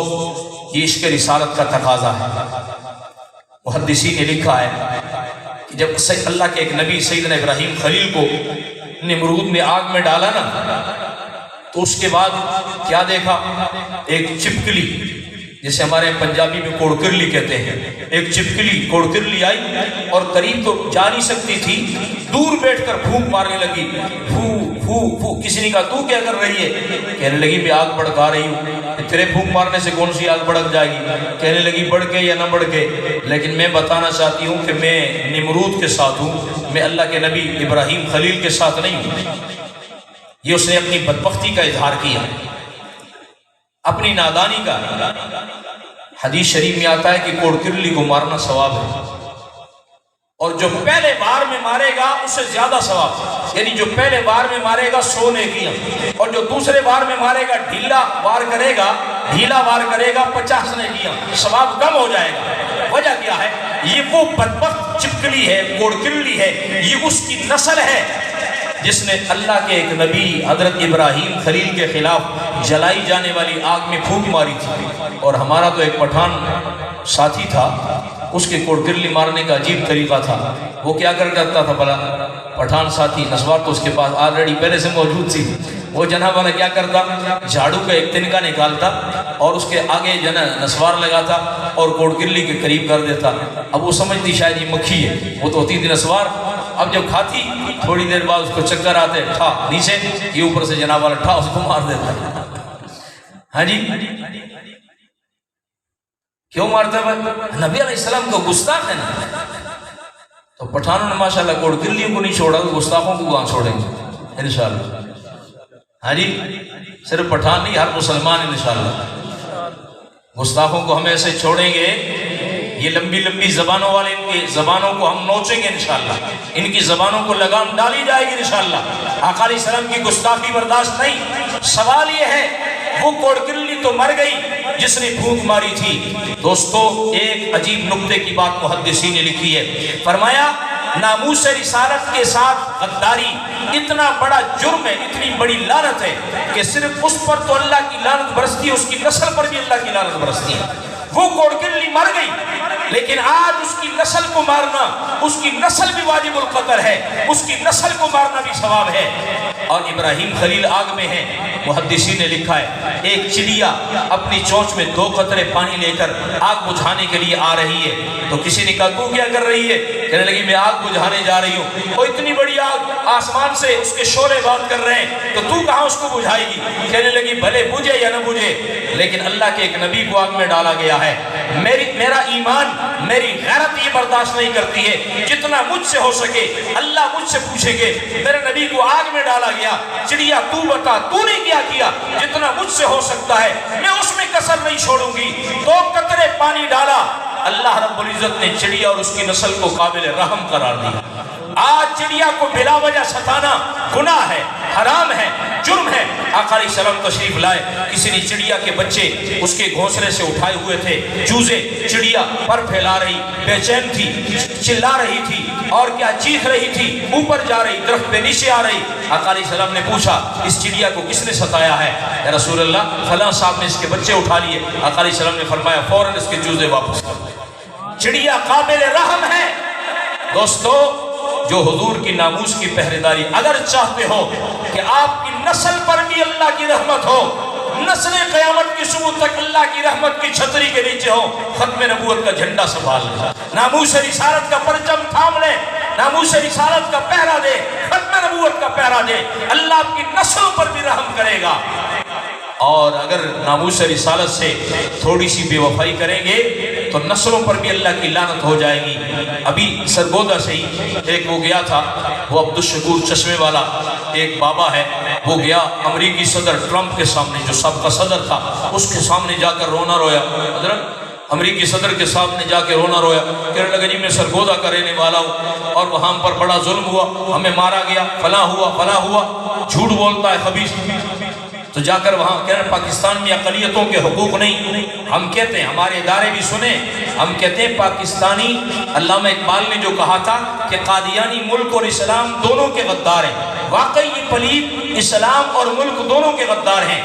یہ عشق رسالت کا تقاضا ہے۔ محدثین نے لکھا ہے کہ جب اللہ کے ایک نبی سیدنا ابراہیم خلیل کو نمرود نے آگ میں ڈالا نا تو اس کے بعد کیا دیکھا؟ ایک چپکلی، جسے ہمارے پنجابی میں کوڑکرلی کہتے ہیں، ایک چپکلی کوڑکرلی آئی اور قریب تو جا نہیں سکتی تھی، دور بیٹھ کر پھونک مارنے لگی، پھو پھو پھو۔ کسی نے کہا تو کیا کر رہی ہے؟ کہنے لگی میں آگ بھڑکا رہی ہوں۔ تیرے پھونک مارنے سے کون سی آگ بھڑک جائے گی؟ کہنے لگی بڑھ کے یا نہ بڑھ کے، لیکن میں بتانا چاہتی ہوں کہ میں نمرود کے ساتھ ہوں، میں اللہ کے نبی ابراہیم خلیل کے ساتھ نہیں ہوں۔ یہ اس نے اپنی بدبختی کا اظہار کیا، اپنی نادانی کا۔ حدیث شریف میں آتا ہے کہ کوڑکرلی کو مارنا ثواب ہے، اور جو پہلے بار میں مارے گا اسے زیادہ ثواب، یعنی جو پہلے بار میں مارے گا 100 نیکیاں، اور جو دوسرے بار میں مارے گا ڈھیلا وار کرے گا 50 نیکیاں، ثواب کم ہو جائے گا۔ وجہ کیا ہے؟ یہ وہ بدبخت چپکلی ہے، کوڑکلی ہے، یہ اس کی نسل ہے جس نے اللہ کے ایک نبی حضرت ابراہیم خلیل کے خلاف جلائی جانے والی آگ میں پھونک ماری تھی۔ اور ہمارا تو ایک پٹھان ساتھی تھا، اس کے کوڑکلی مارنے کا عجیب طریقہ تھا۔ وہ کیا کرتا تھا بھلا؟ پٹھان ساتھی نسوار تو اس کے پاس آلریڈی پہلے سے موجود تھی۔ وہ جناب والا کیا کرتا؟ جھاڑو کا ایک تنکا نکالتا اور اس کے آگے نسوار لگاتا اور کوڑکلی کے قریب کر دیتا۔ اب وہ سمجھتی شاید یہ مکھی ہے، وہ تو ہوتی تھی نسوار۔ اب جب کھاتی تھوڑی دیر بعد اس کو چکر آتے، ٹھا نیچے، یہ اوپر سے جناب والا ٹھا اس کو مار دیتا۔ ہاں جی، کیوں مارتا ہے؟ نبی علیہ السلام کو گستاخ ہے نا۔ تو پٹھانوں نے ماشاءاللہ کوڑکلیوں کو نہیں چھوڑا، تو گستاخوں کو کہاں چھوڑیں گے انشاءاللہ۔ ہاں جی، صرف پٹھان نہیں، ہر مسلمان انشاءاللہ۔ گستاخوں کو ہم ایسے چھوڑیں گے، یہ لمبی لمبی زبانوں والے، ان کی زبانوں کو ہم نوچیں گے انشاءاللہ، ان کی زبانوں کو لگام ڈالی جائے گی انشاءاللہ۔ آقا علیہ السلام کی گستاخی برداشت نہیں۔ سوال یہ ہے، وہ کوڑکلی تو مر گئی جس نے پھونک ماری تھی۔ دوستو، ایک عجیب نکتے کی بات محدثین نے لکھی ہے، فرمایا ناموس رسالت کے ساتھ غداری اتنا بڑا جرم ہے، اتنی بڑی لعنت ہے کہ صرف اس پر تو اللہ کی لعنت برستی ہے، اس کی نسل پر بھی اللہ کی لعنت برستی ہے۔ وہ کوڑکلی مر گئی، لیکن آج اس کی نسل کو مارنا، اس کی نسل بھی واجب القتل ہے، اس کی نسل کو مارنا بھی ثواب ہے۔ اور ابراہیم خلیل آگ میں ہے۔ محدثین نے لکھا ہے، ایک چڑیا اپنی چونچ میں 2 قطرے پانی لے کر آگ بجھانے کے لیے آ رہی ہے، تو کسی نے کہا تو کیا کر رہی ہے؟ کہنے لگی میں آگ بجھانے جا رہی ہوں۔ وہ اتنی بڑی آگ، آسمان سے اس کے شعلے بات کر رہے ہیں، تو تو کہاں اس کو بجھائے گی؟ کہنے لگی بھلے بجھے یا نہ بجھے، لیکن اللہ کے ایک نبی کو آگ میں ڈالا گیا ہے۔ میرا ایمان، میری غیرت یہ برداشت نہیں کرتی ہے، جتنا مجھ سے ہو سکے اللہ مجھ سے پوچھیں گے۔ میرے نبی کو آگ میں ڈالا گیا، چڑیا تو بتا تو نے کیا کیا؟ جتنا مجھ سے ہو سکتا ہے میں اس میں کسر نہیں چھوڑوں گی۔ 2 قطرے پانی ڈالا، اللہ رب العزت نے چڑیا اور اس کی نسل کو قابل رحم قرار دیا۔ آج چڑیا کو بلا وجہ ستانا گناہ ہے، حرام ہے، جرم ہے۔ آقا علیہ السلام تشریف لائے، کسی نے چڑیا کے بچے اس کے گھونسلے سے اٹھائے ہوئے تھے، چوزے، چڑیا پر پھیلا رہی، بے چین تھی، چلا رہی تھی اور کیا چیخ رہی تھی، اوپر جا رہی، درخت پہ نیچے آ رہی۔ آقا علیہ السلام نے پوچھا اس چڑیا کو کس نے ستایا ہے؟ یا رسول اللہ فلاں صاحب نے اس کے بچے اٹھا لیے۔ آقا علیہ السلام نے فرمایا فوراً اس کے چوزے واپس کر۔ چڑیا قابل رحم ہے۔ دوستو، جو حضور کی ناموس کی پہرےداری اگر چاہتے ہو کہ آپ کی نسل پر بھی اللہ کی رحمت ہو، نسل قیامت کی صبح تک اللہ کی رحمت کی چھتری کے نیچے ہو، ختم نبوت کا جھنڈا سنبھال لے، ناموس رسالت کا پرچم تھام لے، ناموس رسالت کا پہرا دے، ختم نبوت کا پہرا دے، اللہ آپ کی نسلوں پر بھی رحم کرے گا۔ اور اگر ناموس رسالت سے تھوڑی سی بے وفائی کریں گے تو نسلوں پر بھی اللہ کی لعنت ہو جائے گی۔ ابھی سرگودا سے ہی ایک وہ گیا تھا، وہ عبدالشکور چشمے والا ایک بابا ہے، وہ گیا امریکی صدر ٹرمپ کے سامنے، جو سابقہ صدر تھا، اس کے سامنے جا کر رونا رویا۔ حضرت امریکی صدر کے سامنے جا کے رونا رویا، کہنے لگا جی میں سرگودا کا رہنے والا ہوں اور وہاں پر بڑا ظلم ہوا، ہمیں مارا گیا، فلاں ہوا فلاں ہوا، جھوٹ بولتا ہے خبیث۔ تو جا کر وہاں کہہ رہے پاکستان میں اقلیتوں کے حقوق نہیں۔ ہم کہتے ہیں، ہمارے ادارے بھی سنیں، ہم کہتے ہیں پاکستانی، علامہ اقبال نے جو کہا تھا کہ قادیانی ملک اور اسلام دونوں کے غدار ہیں، واقعی یہ پلید اسلام اور ملک دونوں کے غدار ہیں۔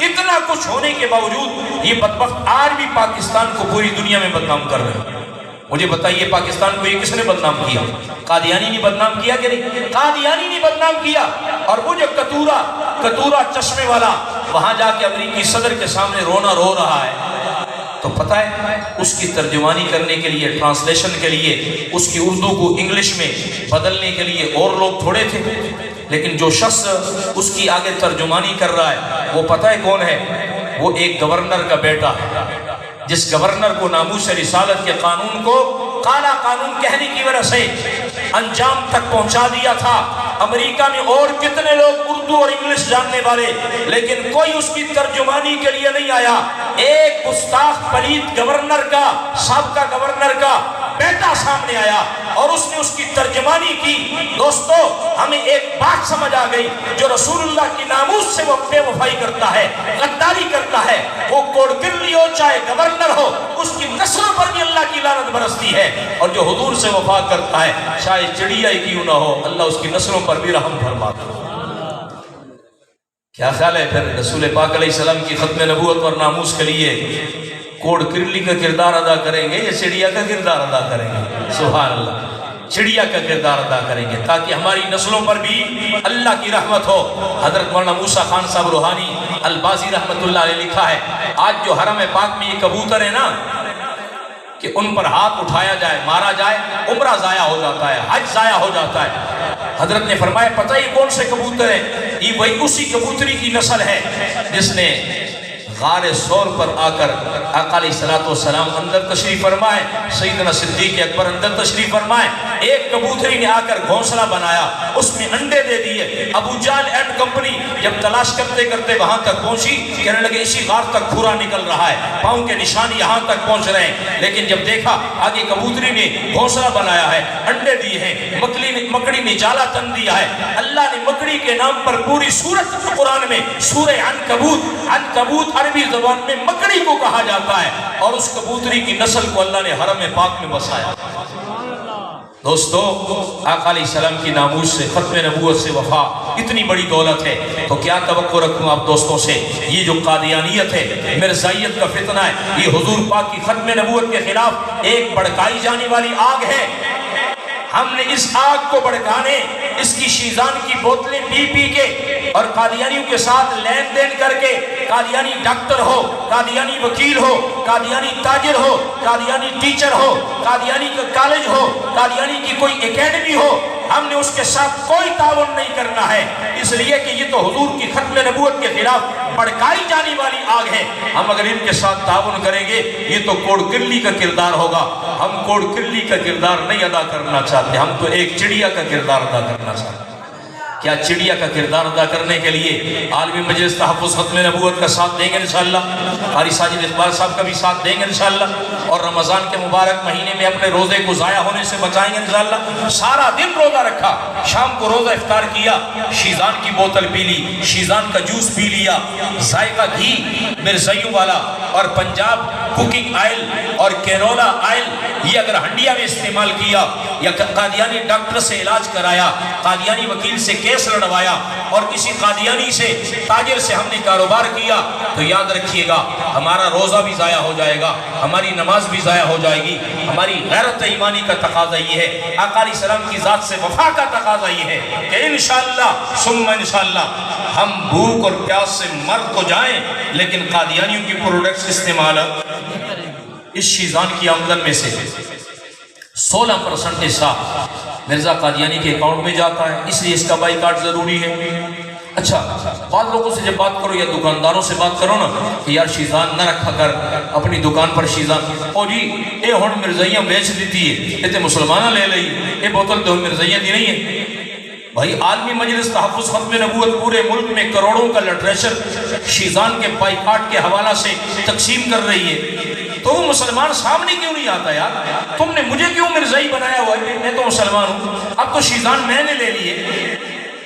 اتنا کچھ ہونے کے باوجود یہ بدبخت آج بھی پاکستان کو پوری دنیا میں بدنام کر رہے ہیں۔ مجھے بتائیے پاکستان کو یہ کس نے بدنام کیا؟ قادیانی نے بدنام کیا کہ نہیں؟ قادیانی نے بدنام کیا۔ اور وہ جو کتورا چشمے والا وہاں جا کے امریکی صدر کے سامنے رونا رو رہا ہے، تو پتہ ہے اس کی ترجمانی کرنے کے لیے، ٹرانسلیشن کے لیے، اس کی اردو کو انگلش میں بدلنے کے لیے اور لوگ تھوڑے تھے، لیکن جو شخص اس کی آگے ترجمانی کر رہا ہے وہ پتہ ہے کون ہے؟ وہ ایک گورنر کا بیٹا ہے، جس گورنر کو ناموس رسالت کے قانون کو کالا قانون کہنے کی وجہ سے انجام تک پہنچا دیا تھا۔ امریکہ میں اور کتنے لوگ اردو اور انگلش جاننے والے، لیکن کوئی اس کی ترجمانی کے لیے نہیں آیا۔ ایک گستاخ پلیت گورنر کا، سابقہ گورنر کا بیٹا سامنے آیا اور اس نے اس کی ترجمانی کی۔ دوستو ہمیں ایک بات سمجھ آ گئی، جو رسول اللہ کی ناموس سے وہ بے وفائی کرتا ہے، غداری کرتا ہے، وہ کوڑکرلی ہو چاہے گورنر ہو، اس کی نسلوں پر بھی اللہ کی لعنت برستی ہے۔ اور جو حضور سے وفا کرتا ہے چاہے چڑیا ہی کیوں نہ ہو، اللہ اس کی نسلوں پر بھی رحم فرماتا ہے۔ کیا خیال ہے پھر رسول پاک علیہ السلام کی ختم نبوت اور ناموس کے لیے کوڑ کرلی کا کردار ادا کریں گے یا چڑیا کا کردار ادا کریں گے؟ سبحان اللہ، چڑیا کا کردار ادا کریں گے تاکہ ہماری نسلوں پر بھی اللہ کی رحمت ہو۔ حضرت مولانا موسیٰ خان صاحب روحانی البازی رحمت اللہ علیہ لکھا ہے، آج جو حرم پاک میں یہ کبوتر ہے نا کہ ان پر ہاتھ اٹھایا جائے، مارا جائے، عمرہ ضائع ہو جاتا ہے، حج ضائع ہو جاتا ہے۔ حضرت نے فرمایا پتہ ہی کون سے کبوتر ہیں؟ یہ وہی اسی کبوتری کی نسل ہے جس نے غار سور پر آ کر آقا علیہ السلام اندر تشریف فرمائے، سیدنا صدیق اکبر اندر تشریف فرمائے، ایک کبوتری نے آ کر گھونسلہ بنایا، اس میں انڈے دے دیے۔ ابو جہل اینڈ کمپنی جب تلاش کرتے کرتے وہاں تک پہنچی، کہنے لگے اسی غار تک کھرا نکل رہا ہے، پاؤں کے نشان یہاں تک پہنچ رہے ہیں۔ لیکن جب دیکھا آگے کبوتری نے گھونسلہ بنایا ہے، انڈے دیے ہیں، مکڑی نے جالا تن دیا ہے، اللہ نے مکڑی کے نام پر پوری سورت قرآن میں سورہ عنکبوت عربی زبان میں مکڑی کو کہا جاتا ہے، اور اس کبوتری کی نسل کو اللہ نے حرم پاک میں بسایا۔ دوستو آقا علیہ السلام کی ناموس سے، ختم نبوت سے وفا اتنی بڑی دولت ہے، تو کیا توقع رکھوں آپ دوستوں سے؟ یہ جو قادیانیت ہے، مرزائیت کا فتنہ ہے، یہ حضور پاک کی ختم نبوت کے خلاف ایک بھڑکائی جانے والی آگ ہے۔ ہم نے اس آگ کو بھڑکانے، اس کی شیزان کی بوتلیں پی پی کے اور قادیانیوں کے ساتھ لین دین کر کے، قادیانی ڈاکٹر ہو، قادیانی وکیل ہو، قادیانی تاجر ہو، قادیانی ٹیچر ہو، قادیانی کا کالج ہو، قادیانی کی کوئی اکیڈمی ہو، ہم نے اس کے ساتھ کوئی تعاون نہیں کرنا ہے، اس لیے کہ یہ تو حضور کی ختم نبوت کے خلاف بھڑکائی جانے والی آگ ہے۔ ہم اگر ان کے ساتھ تعاون کریں گے یہ تو کوڑ کرلی کا کردار ہوگا، ہم کوڑ کرلی کا کردار نہیں ادا کرنا چاہتے، ہم تو ایک چڑیا کا کردار ادا کرنا چاہتے ہیں۔ کیا چڑیا کا کردار ادا کرنے کے لیے عالمی مجلس تحفظ ختم نبوت کا ساتھ دیں گے انشاءاللہ، قاری ساجد اقبال صاحب کا بھی ساتھ دیں گے انشاءاللہ، اور رمضان کے مبارک مہینے میں اپنے روزے کو ضائع ہونے سے بچائیں گے انشاءاللہ؟ سارا دن روزہ رکھا، شام کو روزہ افطار کیا، شیزان کی بوتل پی لی، شیزان کا جوس پی لیا، ذائقہ گھی مرزائیوں والا اور پنجاب کوکنگ آئل اور کینولا آئل یہ اگر ہنڈیا میں استعمال کیا، یا قادیانی ڈاکٹر سے علاج کرایا، قادیانی وکیل سے کیس لڑوایا، اور کسی قادیانی سے تاجر سے ہم نے کاروبار کیا، تو یاد رکھیے گا ہمارا روزہ بھی ضائع ہو جائے گا، ہماری نماز بھی ضائع ہو جائے گی۔ ہماری غیرت ایمانی کا تقاضا یہ ہے، آقا علیہ السلام کی ذات سے وفا کا تقاضا یہ ہے کہ انشاءاللہ ثم انشاءاللہ ہم بھوک اور پیاس سے مر تو جائیں، لیکن قادیانیوں کی پروڈکٹس استعمال اس شیزان کی آمدن میں سے 16% حصہ مرزا قادیانی کے اکاؤنٹ میں جاتا ہے، اس لیے اس کا بائیکاٹ ضروری ہے۔ اچھا، بعض لوگوں سے جب بات کرو یا دکانداروں سے بات کرو نا کہ یار شیزان نہ رکھا کر اپنی دکان پر شیزان، او جی اے ہون مرزائیاں بیچ دیتی ہے، یہ تے مسلمانہ لے لئی، اے بوتل تو مرزائیاں دی نہیں ہے۔ بھائی عالمی مجلس تحفظ ختم نبوت پورے ملک میں کروڑوں کا لٹریچر شیزان کے بائیکاٹ کے حوالہ سے تقسیم کر رہی ہے، تو وہ مسلمان سامنے کیوں نہیں آتا یار؟ تم نے مجھے کیوں مرزائی بنایا ہوا ہے؟ میں تو مسلمان ہوں، اب تو شیزان میں نے لے لیے،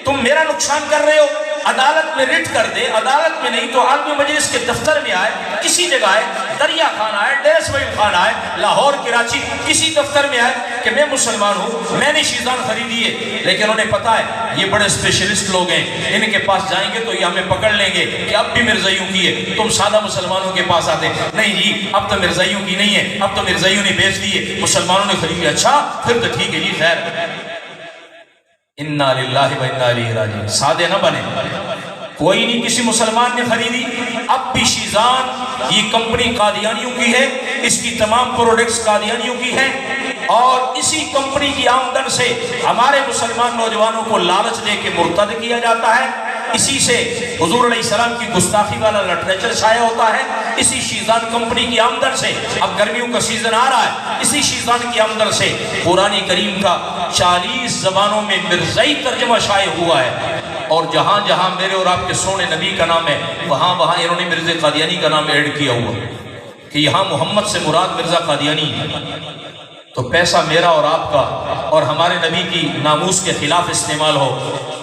تم میرا نقصان کر رہے ہو، عدالت میں رٹ کر دے، عدالت میں نہیں تو عالمی مجلس کے دفتر میں آئے، کسی جگہ آئے، دریا خان آئے، ڈیر اسماعیل خان آئے، لاہور کراچی کسی دفتر میں آئے کہ میں مسلمان ہوں، میں نے شیزان خریدی ہے، لیکن انہیں پتا ہے یہ بڑے اسپیشلسٹ لوگ ہیں، ان کے پاس جائیں گے تو یہ ہمیں پکڑ لیں گے کہ اب بھی مرزائیوں کی ہے، تم سادہ مسلمانوں کے پاس آتے نہیں جی اب تو مرزائیوں کی نہیں ہے، اب تو مرزائیوں نے بیچ دیے، مسلمانوں نے خریدی، اچھا پھر تو ٹھیک ہے جی خیر۔ انا للہ و انا الیہ راجعون، سادے نہ بنے، کوئی نہیں کسی مسلمان نے خریدی، اب بھی شیزان یہ کمپنی قادیانیوں کی ہے، اس کی تمام پروڈکٹس قادیانیوں کی ہیں، اور اسی کمپنی کی آمدن سے ہمارے مسلمان نوجوانوں کو لالچ دے کے مرتد کیا جاتا ہے، اسی سے حضور علیہ السلام کی گستاخی والا لٹریچر شائع ہوتا ہے، اسی شیزان کمپنی کی آمدن سے، اب گرمیوں کا سیزن آ رہا ہے، اسی شیزان کی آمدن سے قرآن کریم کا 40 زبانوں میں مرزائی ترجمہ شائع ہوا ہے، اور جہاں جہاں میرے اور آپ کے سونے نبی کا نام ہے وہاں وہاں انہوں نے مرزا قادیانی کا نام ایڈ کیا ہوا کہ یہاں محمد سے مراد مرزا قادیانی ہے۔ تو پیسہ میرا اور آپ کا اور ہمارے نبی کی ناموس کے خلاف استعمال ہو،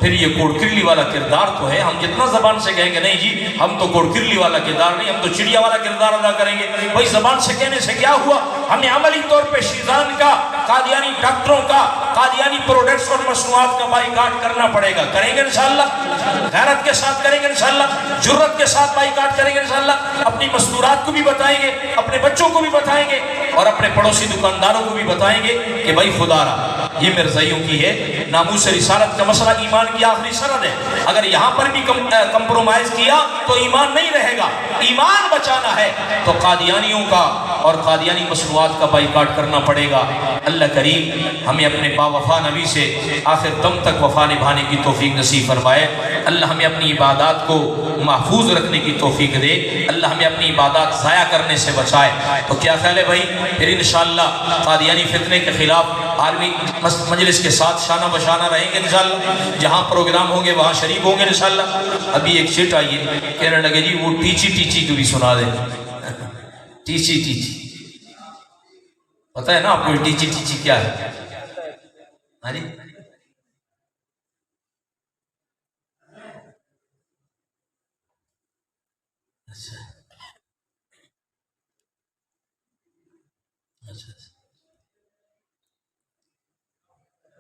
پھر یہ کوڑ کرلی والا کردار تو ہے۔ ہم جتنا زبان سے کہیں کہ نہیں جی ہم تو کوڑ کرلی والا کردار نہیں، ہم تو چڑیا والا کردار ادا کریں گے، بھائی زبان سے کہنے سے کیا ہوا؟ ہمیں عملی طور پہ شیزان کا، قادیانی ڈاکٹروں کا، قادیانی پروڈکٹس اور مصنوعات کا بائیکاٹ کرنا پڑے گا، کریں گے انشاءاللہ، غیرت کے ساتھ کریں گے انشاءاللہ، جرت کے ساتھ بائیکاٹ کریں گے انشاءاللہ، اپنی مستورات کو بھی بتائیں گے، اپنے بچوں کو بھی بتائیں گے، اور اپنے پڑوسی دکانداروں کو بھی بتائیں گے کہ بھائی خدا را یہ مرزائیوں کی ہے، ناموس رسالت کا مسئلہ ایمان کی آخری سند ہے، اگر یہاں پر بھی کمپرومائز کیا تو ایمان نہیں رہے گا، ایمان بچانا ہے تو قادیانیوں کا اور قادیانی مصنوعات کا بائیکاٹ کرنا پڑے گا۔ اللہ کریم ہمیں اپنے باوفا نبی سے آخر دم تک وفا نبھانے کی توفیق نصیب فرمائے، اللہ ہمیں اپنی عبادات کو محفوظ رکھنے کی توفیق دے، اللہ ہمیں اپنی عبادات ضائع کرنے سے بچائے۔ تو کیا خیال ہے بھائی، پھر انشاءاللہ قادیانی فتنے کے خلاف عالمی مجلس کے ساتھ شانہ بشانہ رہیں گے انشاءاللہ، جہاں پروگرام ہوں گے وہاں شریک ہوں گے انشاءاللہ۔ ابھی ایک چٹ آئیے کہنے لگے جی وہ ٹیچی ٹیچی کو بھی سنا دیں، ٹیچی ٹیچی پتہ ہے نا آپ کو ٹیچی ٹیچی کیا ہے؟ ہاں جی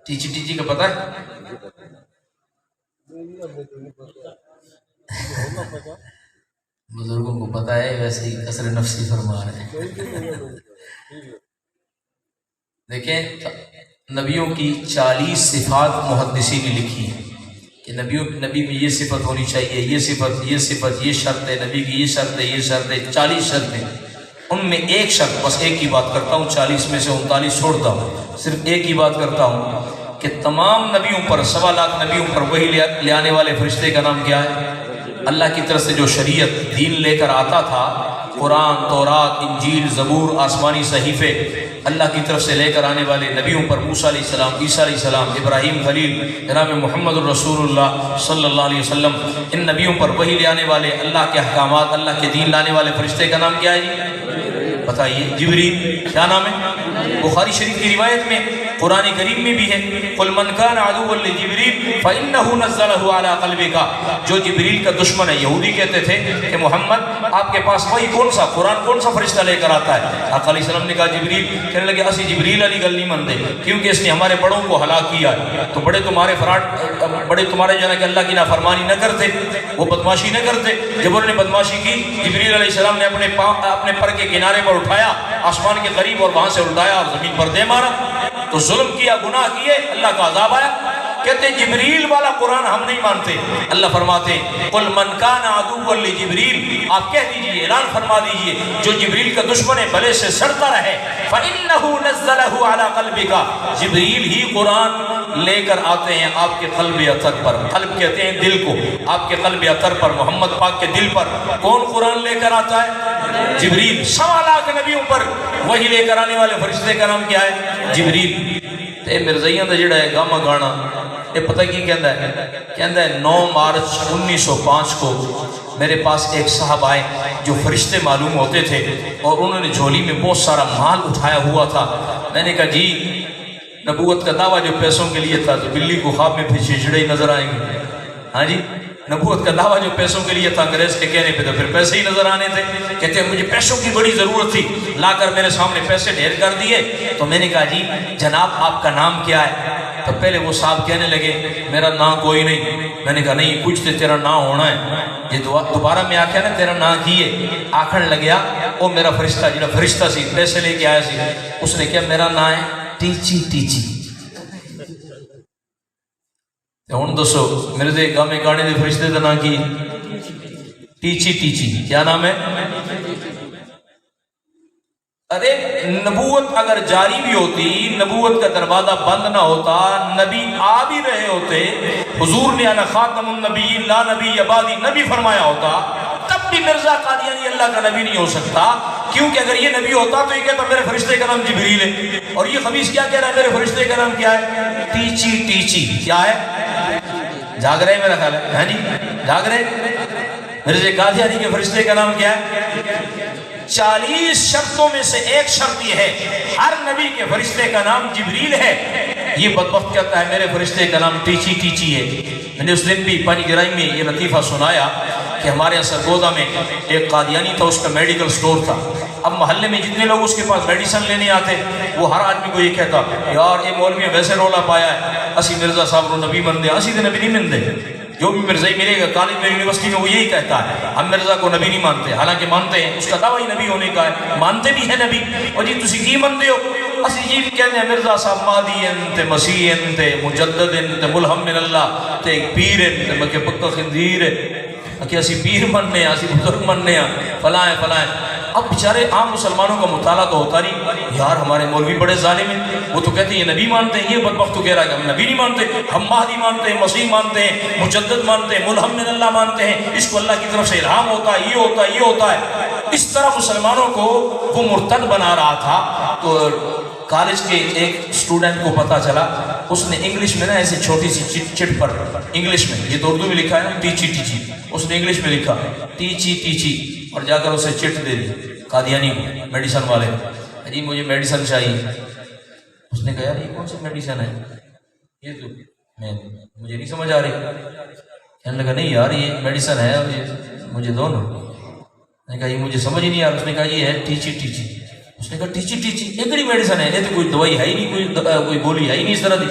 ٹیچی ٹیچی کا پتہ ہے؟ بزرگوں کو پتہ ہے، ویسے ہی کسر نفسی فرما رہے ہیں۔ دیکھیں نبیوں کی 40 صفات محدثین نے لکھی ہیں کہ نبی میں یہ صفت ہونی چاہیے، یہ صفت، یہ صفت، یہ شرط ہے، نبی کی یہ شرط ہے، یہ شرط ہے، 40 شرطیں، ان میں ایک شرط، بس ایک ہی بات کرتا ہوں، 40 میں سے 39 چھوڑتا ہوں، صرف ایک ہی بات کرتا ہوں کہ تمام نبیوں پر، 1.25 لاکھ نبیوں پر وہی لے آنے والے فرشتے کا نام کیا ہے؟ اللہ کی طرف سے جو شریعت دین لے کر آتا تھا، قرآن، تورات، انجیل، زبور، آسمانی صحیفے، اللہ کی طرف سے لے کر آنے والے نبیوں پر موسیٰ علیہ السلام، عیسیٰ علیہ السلام، ابراہیم خلیل، جناب محمد الرسول اللہ صلی اللہ علیہ وسلم، ان نبیوں پر وہی لے آنے والے اللہ کے احکامات، اللہ کے دین لانے والے فرشتے کا نام کیا ہے جی؟ بتائیے، جبریل۔ کیا نام ہے؟ بخاری شریف کی روایت میں، قرآن کریم میں بھی ہے، قُلْ مَنْ كَانَ عَدُوًّا لِجِبْرِيلَ فَإِنَّهُ نَزَّلَهُ عَلَىٰ قَلْبِكَ، جو جبریل کا دشمن ہے، یہودی کہتے تھے کہ محمد آپ کے پاس وہی کون سا قرآن کون سا فرشتہ لے کر آتا ہے؟ آقا علیہ السلام نے کہا جبریل، کہنے لگے اسی جبریل علی گل نہیں مندے کیونکہ اس نے ہمارے بڑوں کو ہلاک کیا ہے، تو بڑے تمہارے جو ہے کہ اللہ کی نافرمانی نہ کرتے، وہ بدماشی نہ کرتے، جب انہوں نے بدماشی کی جبریل علیہ السلام نے اپنے پر کے کنارے پر اٹھایا آسمان کے قریب اور وہاں سے الٹایا اور زمین پر دے مارا، تو ظلم کیا، گناہ کیے، اللہ کا عذاب آیا۔ کہتے جبریل والا قرآن ہم نہیں مانتے، اللہ فرماتے قُلْ مَنْ كَانَ عَدُوًّا لِجِبْرِيلَ، آپ کہہ دیجئے، اعلان فرما دیجئے، جو جبریل کا دشمن ہے بلے سے سڑتا رہے، فَإِنَّهُ نَزَّلَهُ عَلَىٰ قَلْبِكَ، جبریل ہی قرآن لے کر آتے ہیں آپ کے قلب اطہر پر، قلب کہتے ہیں دل کو، آپ کے قلب اطہر پر، محمد پاک کے دل پر کون قرآن لے کر آتا ہے؟ جبریل۔ 1.25 لاکھ نبیوں پر وہی لے کر آنے والے فرشتے کا نام کیا ہے؟ جبریل۔ تے مرزائیاں دا جڑا ہے گاما گانا، یہ پتہ کی کہندا ہے 9 مارچ 1905 کو میرے پاس ایک صاحب آئے جو فرشتے معلوم ہوتے تھے اور انہوں نے جھولی میں بہت سارا مال اٹھایا ہوا تھا۔ میں نے کہا جی نبوت کا دعویٰ جو پیسوں کے لیے تھا تو بلی کو خواب میں پھر چھچڑے ہی نظر آئیں گے، ہاں جی، نبوت کا دعویٰ جو پیسوں کے لیے تھا انگریز کے کہنے پہ تو پھر پیسے ہی نظر آنے تھے۔ کہتے ہیں مجھے پیسوں کی بڑی ضرورت تھی، لا کر میرے سامنے پیسے ڈھیر کر دیے، تو میں نے کہا جی جناب آپ کا نام کیا ہے؟ تو پہلے وہ صاحب کہنے لگے میرا نام کوئی نہیں۔ میں نے کہا نہیں کچھ تو تیرا نام ہونا ہے، یہ دوبارہ میں آکھیا نا تیرا نام کی ہے؟ آکھن لگیا وہ میرا فرشتہ جڑا فرشتہ سی پیسے لے کے آیا سی، اس نے کہا میرا نام ہے ٹیچی ٹیچی۔ ہوں دسو میرے دے گامے گانے دے فرشتے دا نام کی؟ ٹیچی ٹیچی۔ کیا نام ہے؟ ارے نبوت اگر جاری بھی ہوتی، نبوت کا دروازہ بند نہ ہوتا، نبی آ بھی رہے ہوتے، حضور نے انا خاتم النبیین لا نبی بعدی نبی فرمایا ہوتا، تب بھی مرزا قادیانی اللہ کا نبی نہیں ہو سکتا، کیونکہ اگر یہ نبی ہوتا تو یہ کہتا میرے فرشتے کا نام جبریل ہے، اور یہ خبیث کیا کہہ رہا ہے میرے فرشتے کا نام کیا ہے؟ ٹیچی ٹیچی. کیا ہے؟ جاگ رہے میرا خیال ہے جی، جاگ رہے. مرزا قادیانی کے فرشتے کا نام کیا ہے؟ 40 شرطوں میں سے ایک شرط یہ ہے ہر نبی کے فرشتے کا نام جبریل ہے. یہ بدبخت کہتا ہے میرے فرشتے کا نام ٹیچی ٹیچی ہے. میں نے اس دن بھی پانی گرائی میں یہ لطیفہ سنایا کہ ہمارے یہاں سرگودا میں ایک قادیانی تھا، اس کا میڈیکل سٹور تھا. اب محلے میں جتنے لوگ اس کے پاس میڈیسن لینے آتے وہ ہر آدمی کو یہ کہتا یار یہ مولوی ویسے رولا پایا ہے، اسی مرزا صاحب رو نبی من دے. اسی تو نبی نہیں من دے. جو بھی مرزا ہی ملے گا کالج میں یونیورسٹی میں وہ یہی کہتا ہے ہم مرزا کو نبی نہیں مانتے، حالانکہ مانتے ہیں، اس کا دعویٰ ہی نبی ہونے کا ہے، مانتے بھی ہے نبی. اور جی تسی کی مانتے ہو؟ اسی جی بھی کہتے ہیں مرزا صاحب مہدی تے مسیح تے مجدد تے ملہم من اللہ تے ایک پیر تے مکہ پکا خنزیر کہ اسی پیر مننے ہیں، اسی بزرگ مننے ہیں، فلاں فلاں. اب بیچارے عام مسلمانوں کا مطالعہ تو ہوتا نہیں، یار ہمارے مولوی بڑے ظالم ہیں، وہ تو کہتے ہیں یہ نبی مانتے ہیں. یہ بدبخت تو کہہ رہا ہے کہ ہم نبی نہیں مانتے، ہم مہدی مانتے ہیں، مسیح مانتے ہیں، مجدد مانتے ہیں، ملہم من اللہ مانتے ہیں، اس کو اللہ کی طرف سے الہام ہوتا ہے، یہ ہوتا ہے، یہ ہوتا ہے. اس طرح مسلمانوں کو وہ مرتد بنا رہا تھا. تو کالج کے ایک اسٹوڈنٹ کو پتا چلا، اس نے انگلش میں نا ایسے چھوٹی سی چٹ پر انگلش میں، یہ تو اردو میں لکھا ہے ٹیچی ٹیچی، اس نے انگلش میں لکھا ٹیچی ٹیچی اور جا کر اسے چٹ دے دی قادیانی کو، میڈیسن والے. جی مجھے میڈیسن چاہیے. اس نے کہا یار یہ کون سی میڈیسن ہے؟ یہ تو مجھے نہیں سمجھ آ رہی. کہنے لگا نہیں یار یہ میڈیسن ہے مجھے دو نا. میں نے کہا یہ مجھے سمجھ ہی نہیں آ رہا. اس نے کہا یہ ہے ٹیچی ٹیچی. اس نے کہا ٹیچی ٹیچی ایکڑی میڈیسن ہے، یہ تو کوئی دوائی ہے ہی نہیں، کوئی گولی ہے ہی نہیں اس طرح دی.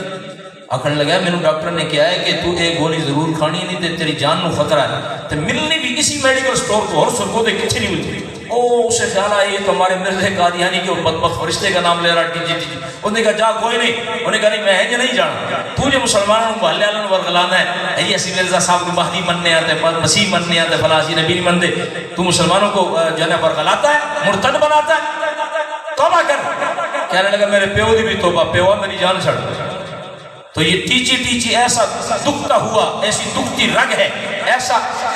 آخر لگا میں نے ڈاکٹر نے کیا ہے کہ تو ایک گولی ضرور کھانی نہیں تے تیری جان نو خطرہ ہے. تو ملنی بھی اسی میڈیکل سٹور کو اور سرکو دے کچھ نہیں ملتی. اسے خیال آیا یہ تو ہمارے مرزا قادیانی کے بدبخت فرشتے کا نام لے رہا ٹیچی ٹیچی. انہوں نے کہا جا کوئی نہیں. انہوں نے کہا نہیں میں ہے نہیں جانا، تو جو مسلمانوں کو محلے والوں ورگلانا ہے یہ اسی مرزا صاحب کو مہدی مننے آتے، مسیح مننے آتے، فلاں اسی نبی نہیں منتے، تو مسلمانوں کو جو ہے ورگلاتا ہے، مرتد بناتا ہے. توبہ کر. کہنے لگا میرے پیو دی بھی توبہ، پیو میری جان چھڑ. تو یہ ٹیچی ٹیچی ایسا دکھتا ہوا، ایسی دکھتی رگ ہے،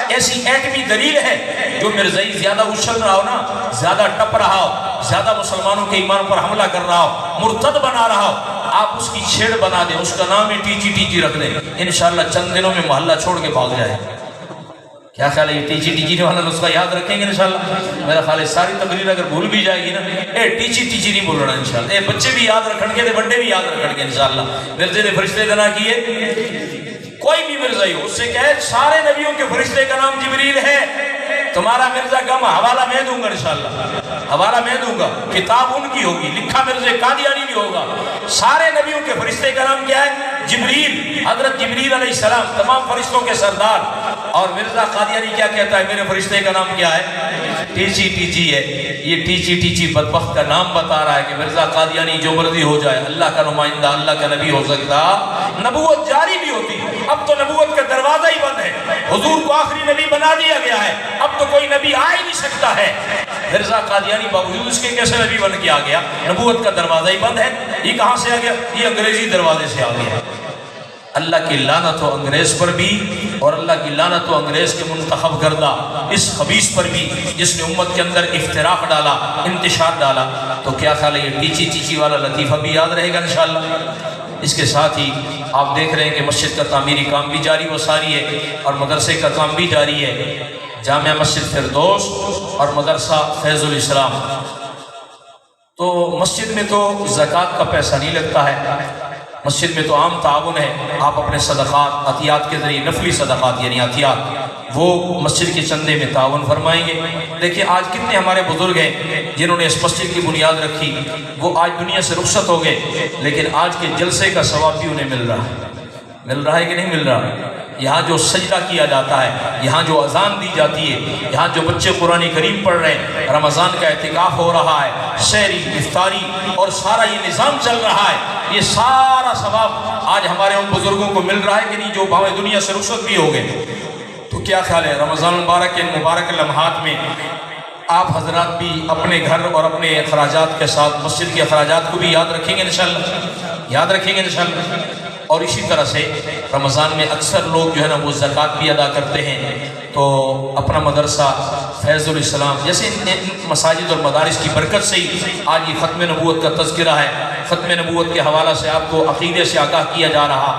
ایسی ایٹمی دلیل ہے جو مرزائی زیادہ اچھل رہا ہو نا، زیادہ ٹپ رہا ہو، زیادہ مسلمانوں کے ایمان پر حملہ کر رہا ہو، مرتد بنا رہا ہو، آپ اس کی چھیڑ بنا دیں، اس کا نام ہی ٹیچی ٹیچی رکھ دیں، انشاءاللہ چند دنوں میں محلہ چھوڑ کے بھاگ جائے. کیا خیال ہے یہ ٹیچی ٹیچی والا نسخہ یاد رکھیں گے انشاءاللہ؟ میرا خیال ہے ساری تقریر اگر بھول بھی جائے گی نا، اے ٹیچی ٹیچی نہیں بول رہا انشاءاللہ. اے بچے بھی یاد رکھیں گے، بڑے بھی یاد رکھیں گے انشاءاللہ. مرزے نے فرشتے کا نام کیے، کوئی بھی مرزا ہی ہو اس سے کہے سارے نبیوں کے فرشتے کا نام جبریل ہے. تمہارا مرزا کم حوالہ میں دوں گا انشاءاللہ، حوالہ میں دوں گا، کتاب ان کی ہوگی، لکھا مرزا قادیانی نہیں ہوگا. سارے نبیوں کے فرشتے کا نام کیا ہے؟ جبریل. حضرت جبریل علیہ السلام تمام فرشتوں کے سردار. اور مرزا قادیانی کیا کہتا ہے میرے فرشتے کا نام کیا ہے؟ ٹیچی ٹیچی ہے. یہ ٹیچی ٹیچی بدبخت کا نام بتا رہا ہے کہ مرزا قادیانی جو مرضی ہو جائے، اللہ کا نمائندہ، اللہ کا نبی ہو سکتا، نبوت جاری بھی ہوتی. اب تو نبوت کا دروازہ ہی بند ہے، حضور کو آخری نبی بنا دیا گیا ہے، اب تو کوئی نبی آ ہی نہیں سکتا ہے. مرزا قادیانی باوجود اس کے کیسے نبی بن کے آ گیا؟ نبوت کا دروازہ ہی بند ہے. یہ کہاں سے آ گیا؟ یہ انگریزی دروازے سے آ گیا. اللہ کی لعنت ہو انگریز پر بھی، اور اللہ کی لعنت ہو انگریز کے منتخب کردہ اس خبیث پر بھی جس نے امت کے اندر افتراق ڈالا، انتشار ڈالا. تو کیا خیال ہے یہ ٹیچی ٹیچی والا لطیفہ بھی یاد رہے گا انشاءاللہ. اس کے ساتھ ہی آپ دیکھ رہے ہیں کہ مسجد کا تعمیری کام بھی جاری و ساری ہے، اور مدرسے کا کام بھی جاری ہے. جامعہ مسجد فردوس اور مدرسہ فیض الاسلام. تو مسجد میں تو زکوٰۃ کا پیسہ نہیں لگتا ہے، مسجد میں تو عام تعاون ہے. آپ اپنے صدقات، عطیات کے ذریعے، نفلی صدقات یعنی عطیات، وہ مسجد کے چندے میں تعاون فرمائیں گے. دیکھیں آج کتنے ہمارے بزرگ ہیں جنہوں نے اس مسجد کی بنیاد رکھی، وہ آج دنیا سے رخصت ہو گئے، لیکن آج کے جلسے کا ثواب بھی انہیں مل رہا ہے. مل رہا ہے کہ نہیں مل رہا؟ یہاں جو سجدہ کیا جاتا ہے، یہاں جو اذان دی جاتی ہے، یہاں جو بچے قرآن کریم پڑھ رہے ہیں، رمضان کا اعتکاف ہو رہا ہے، سحری، افطاری اور سارا یہ نظام چل رہا ہے، یہ سارا ثواب آج ہمارے ان بزرگوں کو مل رہا ہے کہ نہیں جو ہمیں دنیا سے رخصت بھی ہو گئے. تو کیا خیال ہے رمضان المبارک کے مبارک لمحات میں آپ حضرات بھی اپنے گھر اور اپنے اخراجات کے ساتھ مسجد کے اخراجات کو بھی یاد رکھیں گے انشاءاللہ، یاد رکھیں گے انشاءاللہ. اور اسی طرح سے رمضان میں اکثر لوگ جو ہے نا وہ زکوٰۃ بھی ادا کرتے ہیں. تو اپنا مدرسہ فیض الاسلام، جیسے ان مساجد اور مدارس کی برکت سے ہی آج یہ ختم نبوت کا تذکرہ ہے۔ ختم نبوت کے حوالہ سے آپ کو عقیدے سے آگاہ کیا جا رہا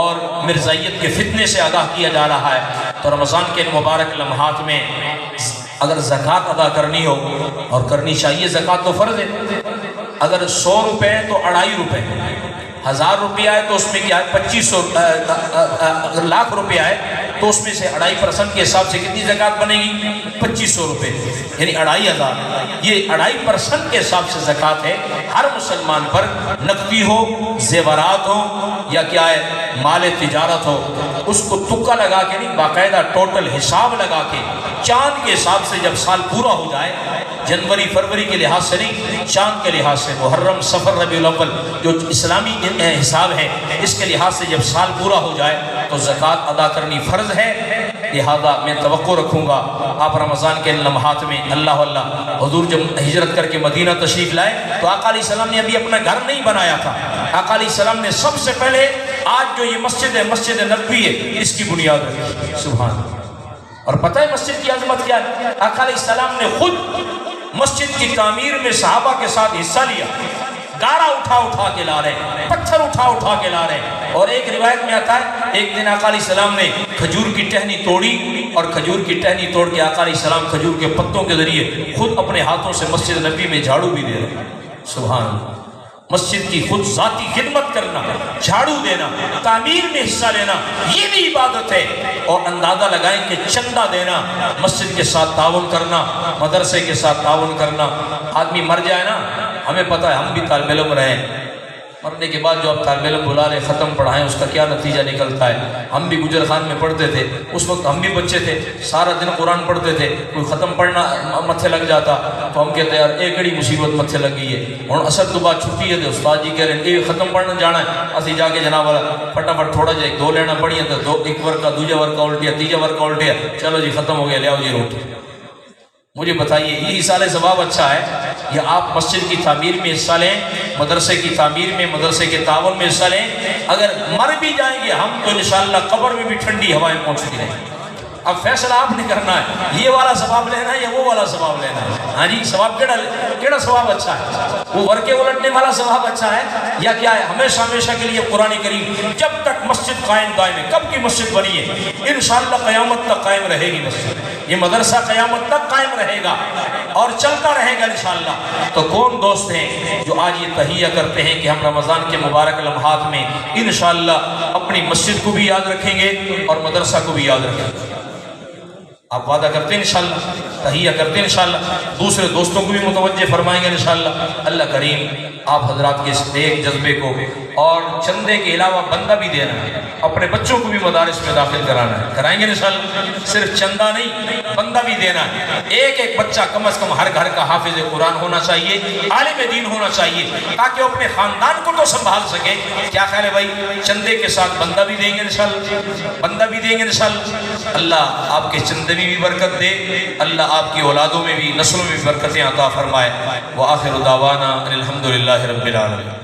اور مرزائیت کے فتنے سے آگاہ کیا جا رہا ہے۔ تو رمضان کے مبارک لمحات میں اگر زکوٰۃ ادا کرنی ہو، اور کرنی چاہیے، زکوٰۃ تو فرض ہے، اگر 100 روپے تو 2.5 روپے، 1000 روپیہ ہے تو اس میں کیا ہے 2500، اگر لاکھ روپیہ ہے تو اس میں سے 2.5% کے حساب سے کتنی زکوٰۃ بنے گی؟ 2500 روپے، یعنی 2500۔ یہ 2.5% کے حساب سے زکوٰۃ ہے۔ ہر مسلمان پر نقدی ہو، زیورات ہو، یا کیا ہے مال تجارت ہو، اس کو تکا لگا کے نہیں، باقاعدہ ٹوٹل حساب لگا کے چاند کے حساب سے جب سال پورا ہو جائے، جنوری فروری کے لحاظ سے نہیں، چاند کے لحاظ سے، محرم صفر ربیع الاول جو اسلامی حساب ہے، اس کے لحاظ سے جب سال پورا ہو جائے تو زکوٰۃ ادا کرنی فرض ہے۔ لہذا میں توقع رکھوں گا آپ رمضان کے لمحات میں، اللہ حضور جب ہجرت کر کے مدینہ تشریف لائے تو آقا علیہ السلام نے ابھی اپنا گھر نہیں بنایا تھا۔ آقا علیہ السلام نے سب سے پہلے آج جو یہ مسجد ہے، مسجد نبوی ہے، اس کی بنیاد رکھی۔ سبحان اللہ۔ اور پتہ ہے مسجد کی عظمت کیا ہے؟ آقا علیہ السلام نے خود مسجد کی تعمیر میں صحابہ کے ساتھ حصہ لیا، گارا اٹھا کے لا رہے، پتھر اٹھا کے لا رہے۔ اور ایک روایت میں آتا ہے ایک دن آقا علیہ السلام نے کھجور کی ٹہنی توڑی، اور کھجور کی ٹہنی توڑ کے آقا علیہ السلام کھجور کے پتوں کے ذریعے خود اپنے ہاتھوں سے مسجد نبی میں جھاڑو بھی دے رہے۔ سبحان اللہ۔ مسجد کی خود ذاتی خدمت کرنا، جھاڑو دینا، تعمیر میں حصہ لینا، یہ بھی عبادت ہے۔ اور اندازہ لگائیں کہ چندہ دینا، مسجد کے ساتھ تعاون کرنا، مدرسے کے ساتھ تعاون کرنا۔ آدمی مر جائے نا، ہمیں پتہ ہے، ہم بھی طالب علم رہے، مرنے کے بعد جو آپ طالب علم بلا لے، ختم پڑھائیں، اس کا کیا نتیجہ نکلتا ہے۔ ہم بھی گجر خان میں پڑھتے تھے، اس وقت ہم بھی بچے تھے، سارا دن قرآن پڑھتے تھے، کوئی ختم پڑھنا متھے لگ جاتا تو ہم کہتے ہیں یار ایک بڑی مصیبت متھے لگ گئی ہے، اور اثر تو بعد چھٹی ہے تو استاد جی کہہ رہے ہیں کہ ختم پڑھنا جانا ہے، اسی جا کے جناب والا فٹافٹ تھوڑا جا 2 لینا پڑی ہے تو ایک ورقہ، دوجا ورقہ الٹیا، تیجا ورقہ الٹیا، چلو جی ختم ہو گیا، لے آؤ جی روٹی۔ مجھے بتائیے یہ حصال ثواب اچھا ہے یا آپ مسجد کی تعمیر میں حصہ لیں، مدرسے کی تعمیر میں، مدرسے کے تعاون میں حصہ لیں؟ اگر مر بھی جائیں گے ہم تو انشاءاللہ قبر میں بھی ٹھنڈی ہوائیں پہنچتی رہیں گی۔ اب فیصلہ آپ نے کرنا ہے، یہ والا ثواب لینا ہے یا وہ والا ثواب لینا ہے۔ ہاں جی، ثواب کیڑا ثواب اچھا ہے؟ وہ ورقے الٹنے والا ثواب اچھا ہے یا کیا ہے؟ ہمیشہ کے لیے قرآن کریم جب تک مسجد قائم دائم ہے، کب کی مسجد بنی ہے؟ انشاءاللہ قیامت تک قائم رہے گی مسجد، یہ مدرسہ قیامت تک قائم رہے گا اور چلتا رہے گا انشاءاللہ۔ تو کون دوست ہیں جو آج یہ تہیہ کرتے ہیں کہ ہم رمضان کے مبارک لمحات میں انشاءاللہ اپنی مسجد کو بھی یاد رکھیں گے اور مدرسہ کو بھی یاد رکھیں گے؟ آپ وعدہ کرتے ہیں انشاءاللہ، تہیہ کرتے ہیں انشاءاللہ، دوسرے دوستوں کو بھی متوجہ فرمائیں گے انشاءاللہ۔ اللہ کریم آپ حضرات کے اس ایک جذبے کو، اور چندے کے علاوہ بندہ بھی دینا ہے، اپنے بچوں کو بھی مدارس میں داخل کرانا ہے، کرائیں گے انشاءاللہ۔ صرف چندہ نہیں، بندہ بھی دینا ہے۔ ایک بچہ کم از کم ہر گھر کا حافظ قرآن ہونا چاہیے، عالم دین ہونا چاہیے، تاکہ وہ اپنے خاندان کو تو سنبھال سکے۔ کیا خیال ہے بھائی؟ چندے کے ساتھ بندہ بھی دیں گے انشاءاللہ، بندہ بھی دیں گے انشاءاللہ۔ اللہ آپ کے چندے بھی برکت دے، اللہ آپ کی اولادوں میں بھی، نسلوں میں بھی برکتیں عطا فرمائے۔ وآخر دعوانا الحمدللہ رب العالمین۔